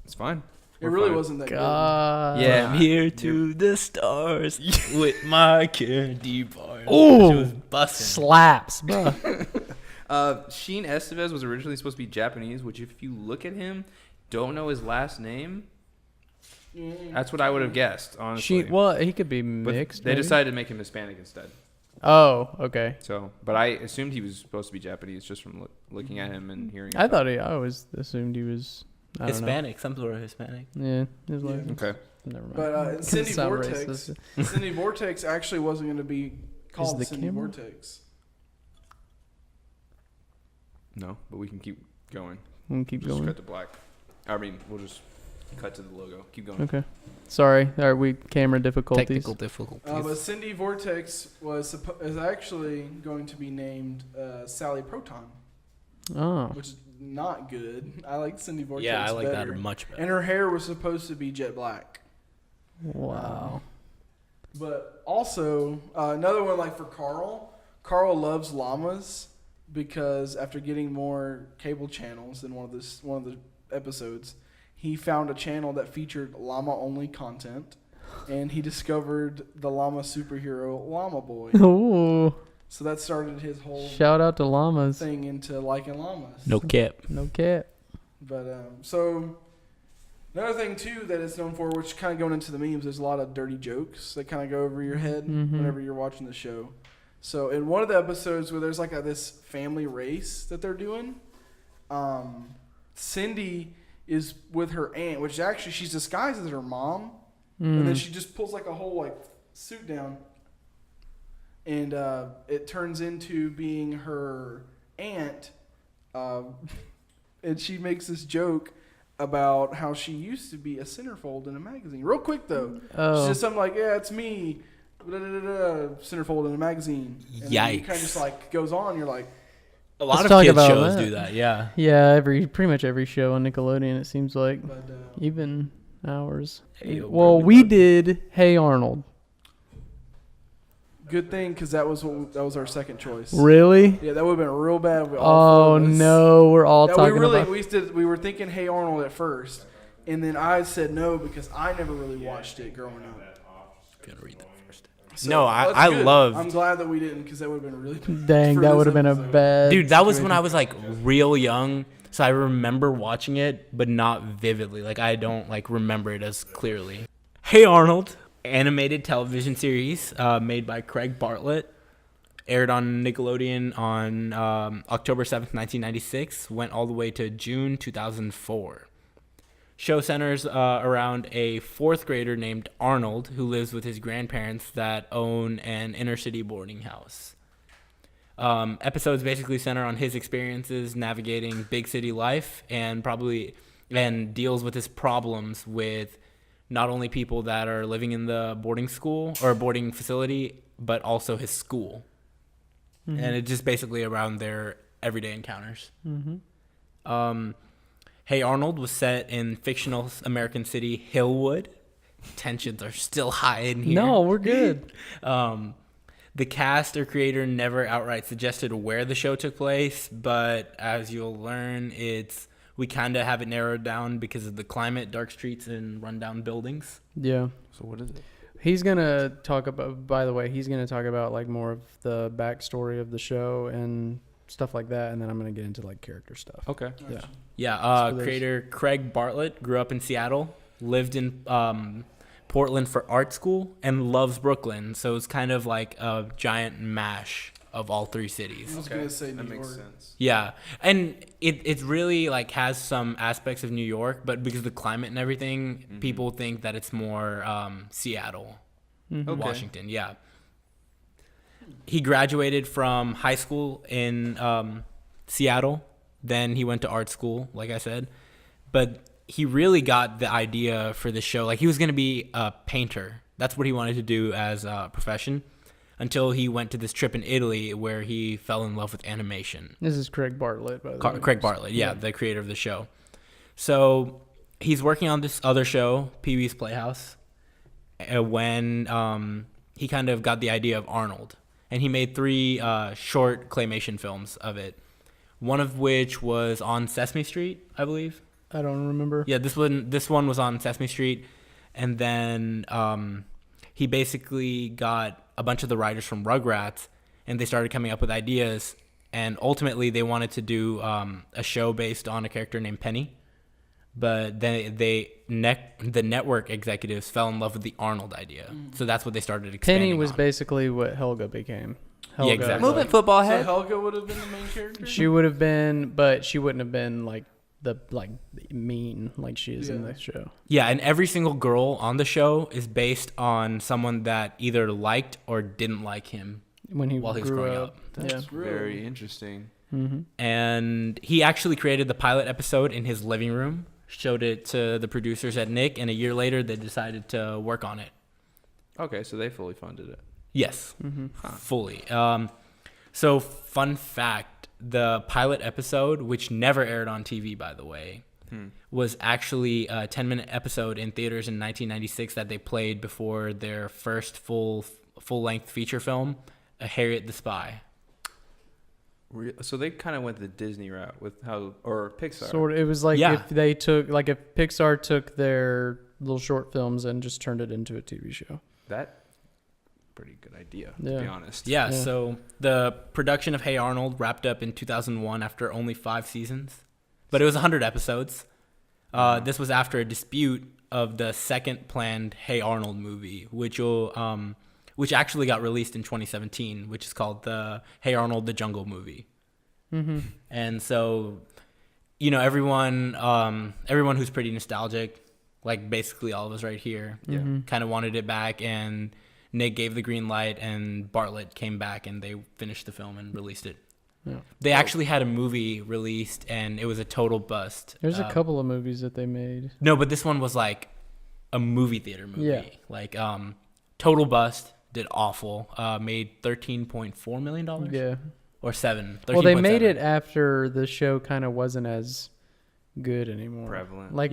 S1: it's fine.
S3: It
S1: We're
S3: really
S1: fine.
S3: wasn't that
S2: God.
S1: Yeah.
S4: From here to the stars with my candy bars.
S2: Ooh.
S4: She was busting.
S2: Slaps, bro.
S1: Sheen Estevez was originally supposed to be Japanese, which if you look at him, don't know his last name,
S3: good.
S1: that's what I would have guessed, honestly.
S2: Well, he could be
S1: But
S2: mixed.
S1: they
S2: maybe.
S1: decided to make him Hispanic instead.
S2: Oh, okay.
S1: So, but I assumed he was supposed to be Japanese just from looking at him and hearing.
S2: I always assumed he was I don't
S4: Hispanic. Some people are Hispanic.
S2: know. Yeah, it was like
S1: Okay.
S2: never mind.
S3: But
S2: Couldn't
S3: Cindy
S2: sound
S3: Vortex,
S2: racist.
S3: Cindy Vortex actually wasn't going to be called
S2: the
S3: Cindy
S2: camera?
S3: Vortex.
S1: No, but we can keep going.
S2: We'll keep
S1: Just
S2: going.
S1: cut to black. I mean, we'll just cut to the logo. Keep going.
S2: Okay. Sorry, are we camera difficulties?
S4: Technical difficulties.
S3: But Cindy Vortex is actually going to be named Sally Proton,
S2: Oh,
S3: which is not good. I like Cindy Vortex
S4: yeah, I like
S3: better.
S4: that much better.
S3: And her hair was supposed to be jet black.
S2: wow.
S3: But also, another one like for Carl. Carl loves llamas because after getting more cable channels in one of the episodes, he found a channel that featured llama-only content, and he discovered the llama superhero Llama Boy.
S2: Ooh,
S3: So that started his whole
S2: shout out to llamas.
S3: thing into liking llamas.
S4: No cap.
S2: No cap.
S3: But so another thing too that it's known for, which kind of going into the memes, there's a lot of dirty jokes that kind of go over your head
S2: Mhm.
S3: whenever you're watching the show. So in one of the episodes where there's like this family race that they're doing, Cindy is with her aunt, which actually she's disguised as her mom, and then
S2: Mm.
S3: she just pulls like a whole like suit down, and it turns into being her aunt, and she makes this joke about how she used to be a centerfold in a magazine. Real quick though, she
S2: Oh,
S3: says something like, "Yeah, it's me, centerfold in a magazine." And then it kind of
S4: Yikes.
S3: just like goes on. You're like,
S4: A lot
S2: Let's
S4: of
S2: talk
S4: kids
S2: about
S4: shows
S2: that.
S4: do that. Yeah.
S2: yeah. Pretty much every show on Nickelodeon, it seems like,
S3: but
S2: even ours.
S4: Hey,
S2: Well,
S4: where
S2: we
S4: we
S2: did Hey Arnold.
S3: good thing because that was our second choice.
S2: Really?
S3: Yeah, that would have been real bad.
S2: Oh no, we're all
S3: Yeah,
S2: talking about.
S3: we were thinking Hey Arnold at first, and then I said no because I never really watched it growing up.
S4: Gonna read that first.
S3: So,
S4: No,
S3: that's
S4: I
S3: good.
S4: loved.
S3: I'm glad that we didn't because that would have been really.
S2: Dang,
S3: for
S2: that
S3: this
S2: would have been a
S3: episode.
S2: bad.
S4: Dude, that was when
S2: situation.
S4: I was like real young, so I remember watching it, but not vividly. Like I don't like remember it as clearly. Hey Arnold, animated television series made by Craig Bartlett, aired on Nickelodeon on October 7th, 1996, went all the way to June 2004. Show centers around a fourth grader named Arnold who lives with his grandparents that own an inner city boarding house. Episodes basically center on his experiences navigating big city life and deals with his problems with not only people that are living in the boarding school or boarding facility, but also his school.
S2: Mm-hmm.
S4: And it's just basically around their everyday encounters.
S2: Mm-hmm.
S4: Hey Arnold was set in fictional American city Hillwood. Tensions are still high in here.
S2: No, we're good.
S4: The cast or creator never outright suggested where the show took place, but as you'll learn, we kind of have it narrowed down because of the climate, dark streets, and rundown buildings.
S2: Yeah.
S1: So what is it?
S2: He's gonna talk about. By the way, he's gonna talk about like more of the backstory of the show and stuff like that, and then I'm gonna get into like character stuff.
S1: Okay.
S2: Yeah.
S4: Yeah,
S2: So there's-
S4: creator Craig Bartlett grew up in Seattle, lived in Portland for art school, and loves Brooklyn. So it's kind of like a giant mash of all three
S3: I
S4: cities.
S3: was gonna say
S1: That
S3: New
S1: makes
S3: York.
S1: sense.
S4: Yeah, and it really like has some aspects of New York, but because of the climate and everything, people think that it's more Seattle,
S2: Mhm.
S1: Okay.
S4: Washington. Yeah. He graduated from high school in Seattle. Then he went to art school, like I said. But he really got the idea for the show. Like, he was going to be a painter. That's what he wanted to do as a profession until he went to this trip in Italy where he fell in love with animation.
S2: This is Craig Bartlett, by the way.
S4: Craig Bartlett, yeah, the creator of the show. So he's working on this other show, Pee-wee's Playhouse, when he kind of got the idea of Arnold. And he made 3 short claymation films of it, one of which was on Sesame Street, I believe.
S2: I don't remember.
S4: Yeah, this one was on Sesame Street. And then he basically got a bunch of the writers from Rugrats, and they started coming up with ideas. And ultimately, they wanted to do a show based on a character named Penny. But then the network executives fell in love with the Arnold idea. So that's what they started expanding
S2: Penny was
S4: on.
S2: basically what Helga became. Helga,
S4: exactly.
S1: Movement football
S3: So
S1: head.
S3: Helga would have been the main character.
S2: She would have been, but she wouldn't have been like mean like she is in
S3: Yeah.
S2: the show.
S4: Yeah, and every single girl on the show is based on someone that either liked or didn't like him
S2: When he
S4: while he was
S2: grew
S4: growing
S2: up.
S4: up.
S1: That's
S3: Really?
S1: very interesting.
S2: Mm-hmm.
S4: And he actually created the pilot episode in his living room, showed it to the producers at Nick, and a year later they decided to work on it.
S1: Okay, so they fully funded it.
S4: Yes,
S2: Mm-hmm.
S4: fully. So fun fact, the pilot episode, which never aired on TV, by the way, was actually a 10-minute episode in theaters in 1996 that they played before their first full-length feature film, Harriet the Spy.
S1: So they kind of went the Disney route with or Pixar.
S2: Sort of, it was like
S4: Yeah.
S2: if they took, like if Pixar took their little short films and just turned it into a TV show.
S1: That pretty good idea,
S2: Yeah.
S1: to be honest.
S4: Yeah,
S2: Yeah.
S4: so the production of Hey Arnold wrapped up in 2001 after only 5 seasons, but it was 100 episodes. This was after a dispute of the second planned Hey Arnold movie, which actually got released in 2017, which is called the Hey Arnold: The Jungle Movie.
S2: Mm-hmm.
S4: And so, everyone who's pretty nostalgic, like basically all of us right here,
S2: Mm-hmm.
S4: kind of wanted it back, and Nick gave the green light, and Bartlett came back, and they finished the film and released it.
S2: Yeah.
S4: They actually had a movie released, and it was a total bust.
S2: There's a couple of movies that they made.
S4: No, but this one was like a movie theater movie.
S2: Yeah.
S4: Like total bust. Did awful. Made $13.4 million.
S2: Yeah.
S4: Or 7.
S2: Well, they made
S4: 13.7.
S2: it after the show kind of wasn't as good anymore.
S1: Prevalent.
S2: Like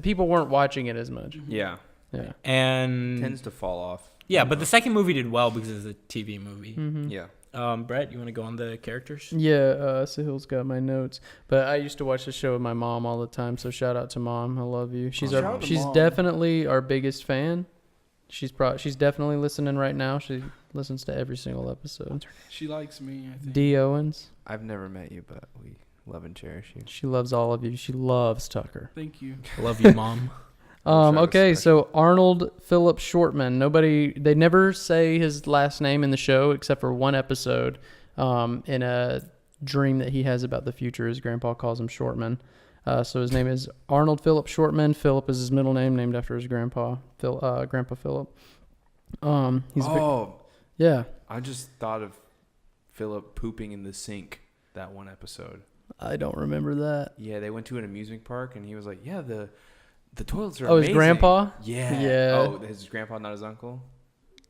S2: people weren't watching it as much.
S1: Yeah.
S2: Yeah.
S4: And
S1: Tends to fall off.
S4: yeah, but the second movie did well because it's a TV movie.
S2: Mm-hmm.
S1: Yeah.
S4: Brett, you want to go on the characters?
S2: Yeah, Sahil's got my notes, but I used to watch the show with my mom all the time. So shout out to Mom, I love you. She's
S3: Shout out to
S2: she's
S3: Mom.
S2: definitely our biggest fan. She's definitely listening right now. She listens to every single episode.
S3: She likes me, I think.
S2: D. Owens,
S1: I've never met you, but we love and cherish you.
S2: she loves all of you. She loves Tucker.
S3: Thank you.
S4: Love you, Mom.
S1: Travis
S2: Okay,
S1: special.
S2: so Arnold Philip Shortman. They never say his last name in the show except for one episode. In a dream that he has about the future, his grandpa calls him Shortman. So his name is Arnold Philip Shortman. Philip is his middle name, named after his grandpa, Grandpa Philip. Yeah.
S1: I just thought of Philip pooping in the sink that one episode.
S2: I don't remember that.
S1: Yeah, they went to an amusement park, and he was like, "Yeah, the toilets are
S2: Oh, his
S1: amazing."
S2: grandpa?
S1: Yeah.
S2: Yeah.
S1: Oh, his grandpa, not his uncle.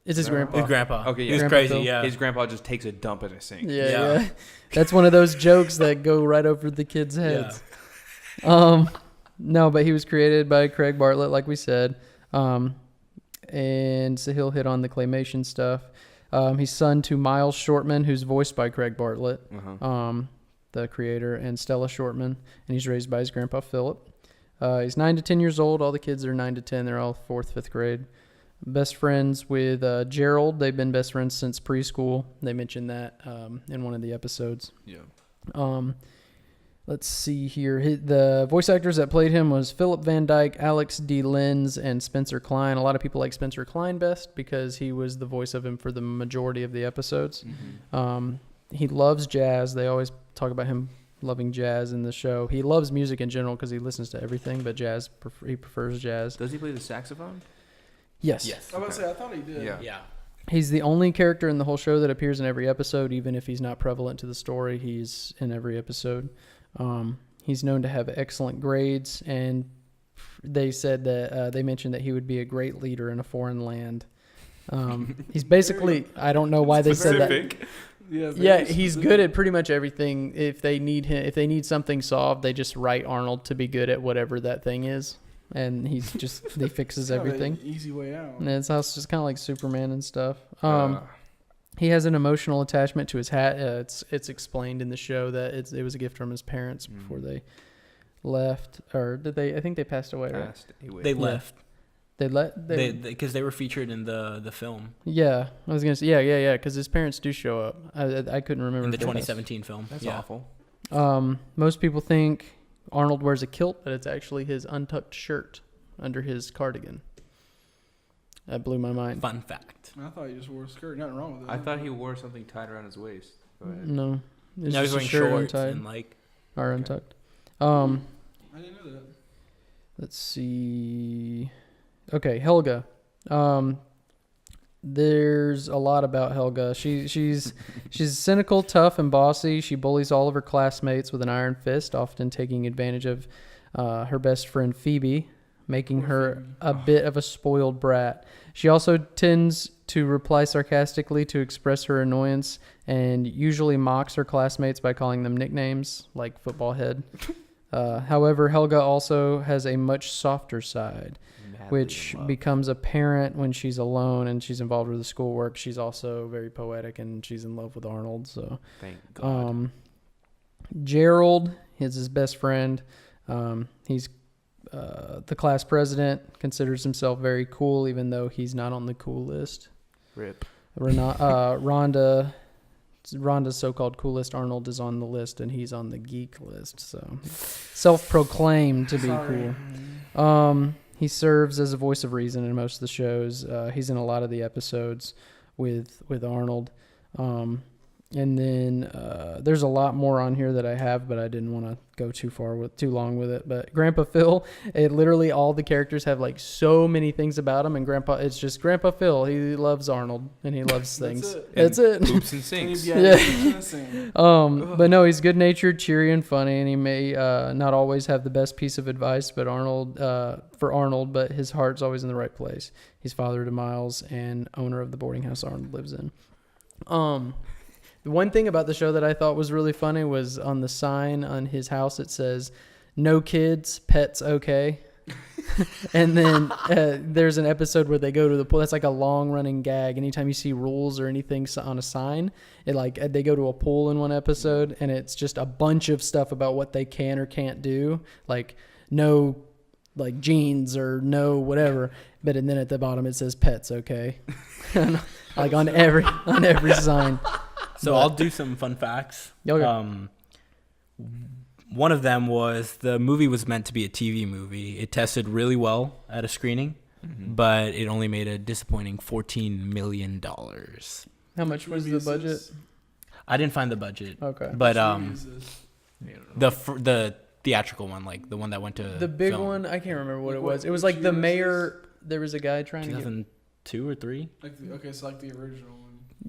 S2: It's his grandpa.
S4: His grandpa.
S1: Okay,
S4: He was
S1: yeah.
S2: Grandpa
S4: crazy,
S2: Phil.
S4: yeah.
S1: His grandpa just takes a dump in a sink.
S2: Yeah,
S4: Yeah.
S2: yeah. That's one of those jokes that go right over the kids' heads. No, but he was created by Craig Bartlett, like we said. And so he'll hit on the claymation stuff. He's son to Miles Shortman, who's voiced by Craig Bartlett, the creator, and Stella Shortman. And he's raised by his grandpa, Philip. He's 9 to 10 years old. All the kids are 9 to 10. They're all 4th, 5th grade. Best friends with Gerald. They've been best friends since preschool. They mentioned that in one of the episodes.
S1: Yeah.
S2: Let's see here. The voice actors that played him was Philip Van Dyke, Alex D. Lenz, and Spencer Klein. A lot of people like Spencer Klein best because he was the voice of him for the majority of the episodes. He loves jazz. They always talk about him loving jazz in the show. He loves music in general because he listens to everything, but jazz, he prefers jazz.
S1: Does he play the saxophone?
S2: Yes.
S4: Yes.
S3: I was about to say, I thought he did.
S1: Yeah.
S4: Yeah.
S2: He's the only character in the whole show that appears in every episode, even if he's not prevalent to the story. He's in every episode. He's known to have excellent grades, and they said that they mentioned that he would be a great leader in a foreign land. He's basically, I don't know why they said that. Yeah, he's good at pretty much everything. If they need something solved, they just write Arnold to be good at whatever that thing is, and he fixes everything.
S3: Easy way out.
S2: And it's also just kind of like Superman and stuff. He has an emotional attachment to his hat. It's explained in the show that it was a gift from his parents before they left, or did they? I think they passed away. Right?
S4: They left.
S2: They
S4: Because they were featured in the film.
S2: Yeah, I was gonna say yeah. Because his parents do show up. I couldn't remember
S4: In the
S2: if they passed.
S4: 2017 film.
S1: That's
S4: yeah.
S1: awful.
S2: Most people think Arnold wears a kilt, but it's actually his untucked shirt under his cardigan. That blew my mind.
S4: Fun fact.
S3: I thought he just wore a skirt. Nothing wrong with it.
S1: I thought he wore something tied around his waist. Go ahead.
S2: No, it's
S4: Now he's
S2: just a
S4: wearing
S2: shirt
S4: shorts
S2: untied
S4: and like.
S2: or untucked.
S3: I didn't know that.
S2: Let's see. Okay, Helga. There's a lot about Helga. She's cynical, tough, and bossy. She bullies all of her classmates with an iron fist, often taking advantage of her best friend Phoebe, making her a bit of a spoiled brat. She also tends to reply sarcastically to express her annoyance, and usually mocks her classmates by calling them nicknames like football head. However, Helga also has a much softer side, which becomes apparent when she's alone and she's involved with the schoolwork. She's also very poetic, and she's in love with Arnold. So,
S1: Thank God.
S2: Gerald is his best friend. He's the class president, considers himself very cool, even though he's not on the cool list.
S1: Rip.
S2: Rhonda's so-called coolest Arnold is on the list, and he's on the geek list. So, self-proclaimed to be cool. He serves as a voice of reason in most of the shows. He's in a lot of the episodes with Arnold. And then there's a lot more on here that I have, but I didn't want to go too long with it. But Grandpa Phil, literally all the characters have like so many things about him, and it's just Grandpa Phil. He loves Arnold and he loves things. That's it.
S1: Poops and sinks.
S2: But no, he's good natured, cheery, and funny, and he may not always have the best piece of advice, but but his heart's always in the right place. He's father to Miles and owner of the boarding house Arnold lives in. The one thing about the show that I thought was really funny was on the sign on his house, it says, "No kids, pets okay." And then there's an episode where they go to the pool. That's like a long running gag. Anytime you see rules or anything on a sign, they go to a pool in one episode, and it's just a bunch of stuff about what they can or can't do. Like no like jeans or no whatever. But and then at the bottom it says pets okay. Like on every sign.
S4: So I'll do some fun facts.
S2: Okay.
S4: One of them was the movie was meant to be a TV movie. It tested really well at a screening, but it only made a disappointing $14 million.
S2: How much was the budget?
S4: I didn't find the budget.
S2: Okay.
S4: But the theatrical one, like the one that went to
S2: the big
S4: film.
S2: one, I can't remember what it was. It was like the mayor. There was a guy trying to get.
S4: 2002 or 3.
S3: Okay, so like the original one.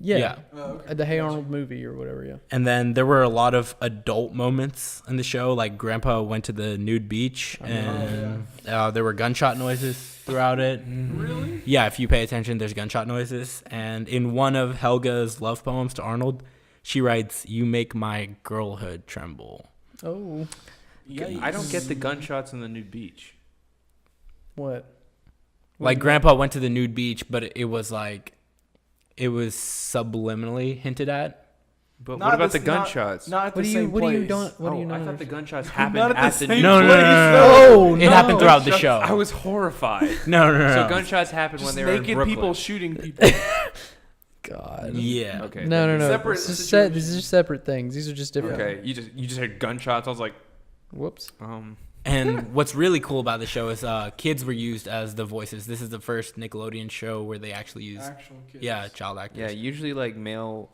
S2: Yeah.
S3: Oh, okay.
S2: The Hey Arnold movie or whatever. Yeah.
S4: And then there were a lot of adult moments in the show, like Grandpa went to the nude beach, and there were gunshot noises throughout it.
S3: Really?
S4: Yeah, if you pay attention, there's gunshot noises. And in one of Helga's love poems to Arnold, she writes, "You make my girlhood tremble."
S2: Oh.
S1: I don't get the gunshots on the nude beach.
S2: What?
S4: Like Grandpa went to the nude beach, but it was like, it was subliminally hinted at.
S1: But
S3: Not
S1: what about
S3: this-
S1: the gunshots?
S3: Not at
S2: What
S3: the
S2: do you?
S3: same
S2: What do you
S3: place.
S2: don't? What do you
S1: I
S2: not?
S1: thought the gunshots
S3: Not
S1: happened
S3: at the
S1: at the
S3: same
S1: nude
S4: No, no,
S3: place,
S4: no, no,
S3: though.
S2: Oh,
S4: It happened throughout the
S1: Gunshots-
S4: show.
S1: I was horrified.
S4: No, no, no.
S1: So gunshots happened
S3: Just
S1: when they were in
S3: naked
S1: Brooklyn.
S3: people shooting people.
S2: God.
S4: Yeah.
S1: Okay.
S2: No, no, no.
S3: Separate
S2: It's just
S3: situations.
S2: these are separate things. These are just different.
S1: Okay. You just heard gunshots. I was like,
S2: Whoops.
S4: And what's really cool about the show is kids were used as the voices. This is the first Nickelodeon show where they actually used
S3: Actual kids.
S4: child actors.
S1: yeah. Usually like male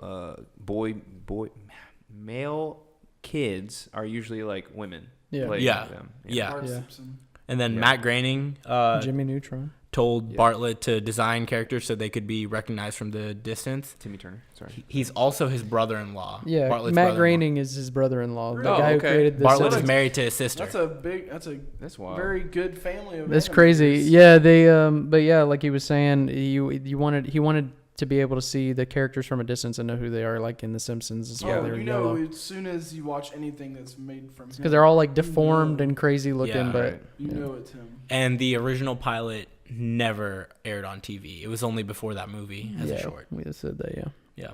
S1: kids are usually like women.
S2: Yeah.
S1: playing
S4: Yeah.
S1: them.
S4: Yeah.
S3: Bart
S2: Yeah.
S3: Simpson.
S4: And then
S1: Yeah.
S4: Matt Groening
S2: Jimmy Neutron.
S4: told
S1: Yeah.
S4: Bartlett to design characters so they could be recognized from the distance.
S1: Timmy Turner. Sorry.
S4: He's also his brother-in-law.
S2: Yeah.
S4: Bartlett's
S2: Matt
S4: brother-in-law.
S2: Groening is his brother-in-law. The
S1: Oh,
S2: guy who
S1: okay.
S2: created the
S4: Bartlett is
S2: Simpsons.
S4: married to his sister.
S3: That's a
S1: That's wild.
S3: very good family of
S2: That's crazy.
S3: animators.
S2: Yeah, they but yeah, like he was saying, he wanted to be able to see the characters from a distance and know who they are, like in The Simpsons. Is why
S3: Oh,
S2: they were
S3: you know,
S2: yellow.
S3: as soon as you watch anything that's made from him,
S2: Because they're all like deformed and crazy looking,
S4: Yeah.
S2: but
S1: Right.
S3: you
S2: yeah.
S3: know it's him.
S4: And the original pilot never aired on TV. It was only before that movie as
S2: yeah,
S4: a short.
S2: we just said that, yeah.
S4: Yeah.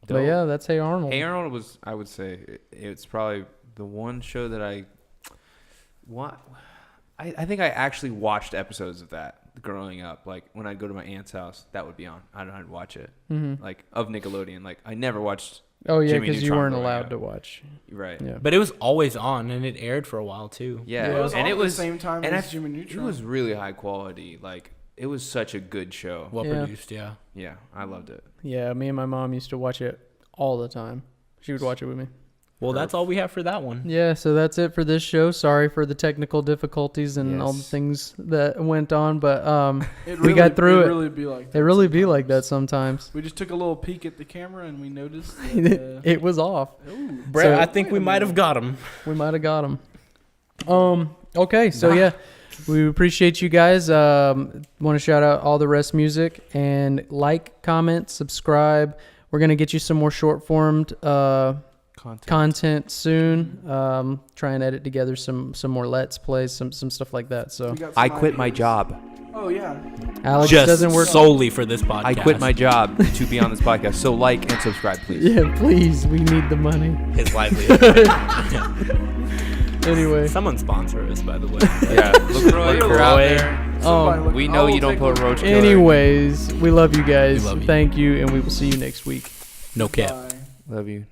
S2: But yeah, that's Hey Arnold.
S1: Hey Arnold was, I would say, it's probably the one show that I think I actually watched episodes of that growing up. Like when I'd go to my aunt's house, that would be on. I'd watch it.
S2: Mm-hmm.
S1: Like of Nickelodeon. Like I never watched.
S2: Oh yeah,
S1: Jimmy
S2: because you
S1: Neutron
S2: weren't
S1: growing
S2: allowed
S1: up.
S2: to watch.
S1: Right.
S2: Yeah.
S4: But it was always on, and it aired for a while too.
S1: Yeah.
S3: It was
S1: and
S3: all
S1: it
S3: at
S1: was
S3: the same time
S1: and
S3: as
S1: I-
S3: Jimmy
S1: It
S3: Neutron.
S1: was really high quality. Like it was such a good show.
S4: Well
S2: Yeah.
S4: produced, yeah.
S1: Yeah, I loved it.
S2: Yeah, me and my mom used to watch it all the time. She would watch it with me.
S4: Well, that's all we have for that one.
S2: Yeah, so that's it for this show. Sorry for the technical difficulties and all the
S1: Yes.
S2: things that went on, but
S3: It
S2: we got through it.
S3: Really be like that
S2: it really be like that
S3: sometimes.
S2: sometimes.
S3: We just took a little peek at the camera and we noticed that,
S2: It was off.
S3: ooh,
S4: Brett,
S2: So-
S4: I think we might have got him.
S2: We might have got him. Okay, so yeah, we appreciate you guys. Want to shout out all the rest music and like, comment, subscribe. We're gonna get you some more short formed content soon. Try and edit together some more let's plays, some stuff like that. So
S3: we got
S1: I
S3: some
S1: quit my
S3: ideas.
S1: job.
S3: Oh yeah.
S2: Alex
S4: Just
S2: doesn't work.
S4: solely for this podcast.
S1: I quit my job to be on this podcast. So like and subscribe, please.
S2: Yeah, please. We need the money.
S4: his livelihood.
S2: Anyway.
S4: Someone sponsor us, by the way.
S1: Yeah. LaCroix, if you're out there.
S3: Somebody look-
S1: We know
S3: I'll
S1: you don't
S3: take
S1: put a
S3: one.
S1: roach killer.
S2: Anyways, we love you guys.
S4: We love you.
S2: Thank you, and we will see you next week.
S4: No cap.
S3: Bye.
S1: Love you.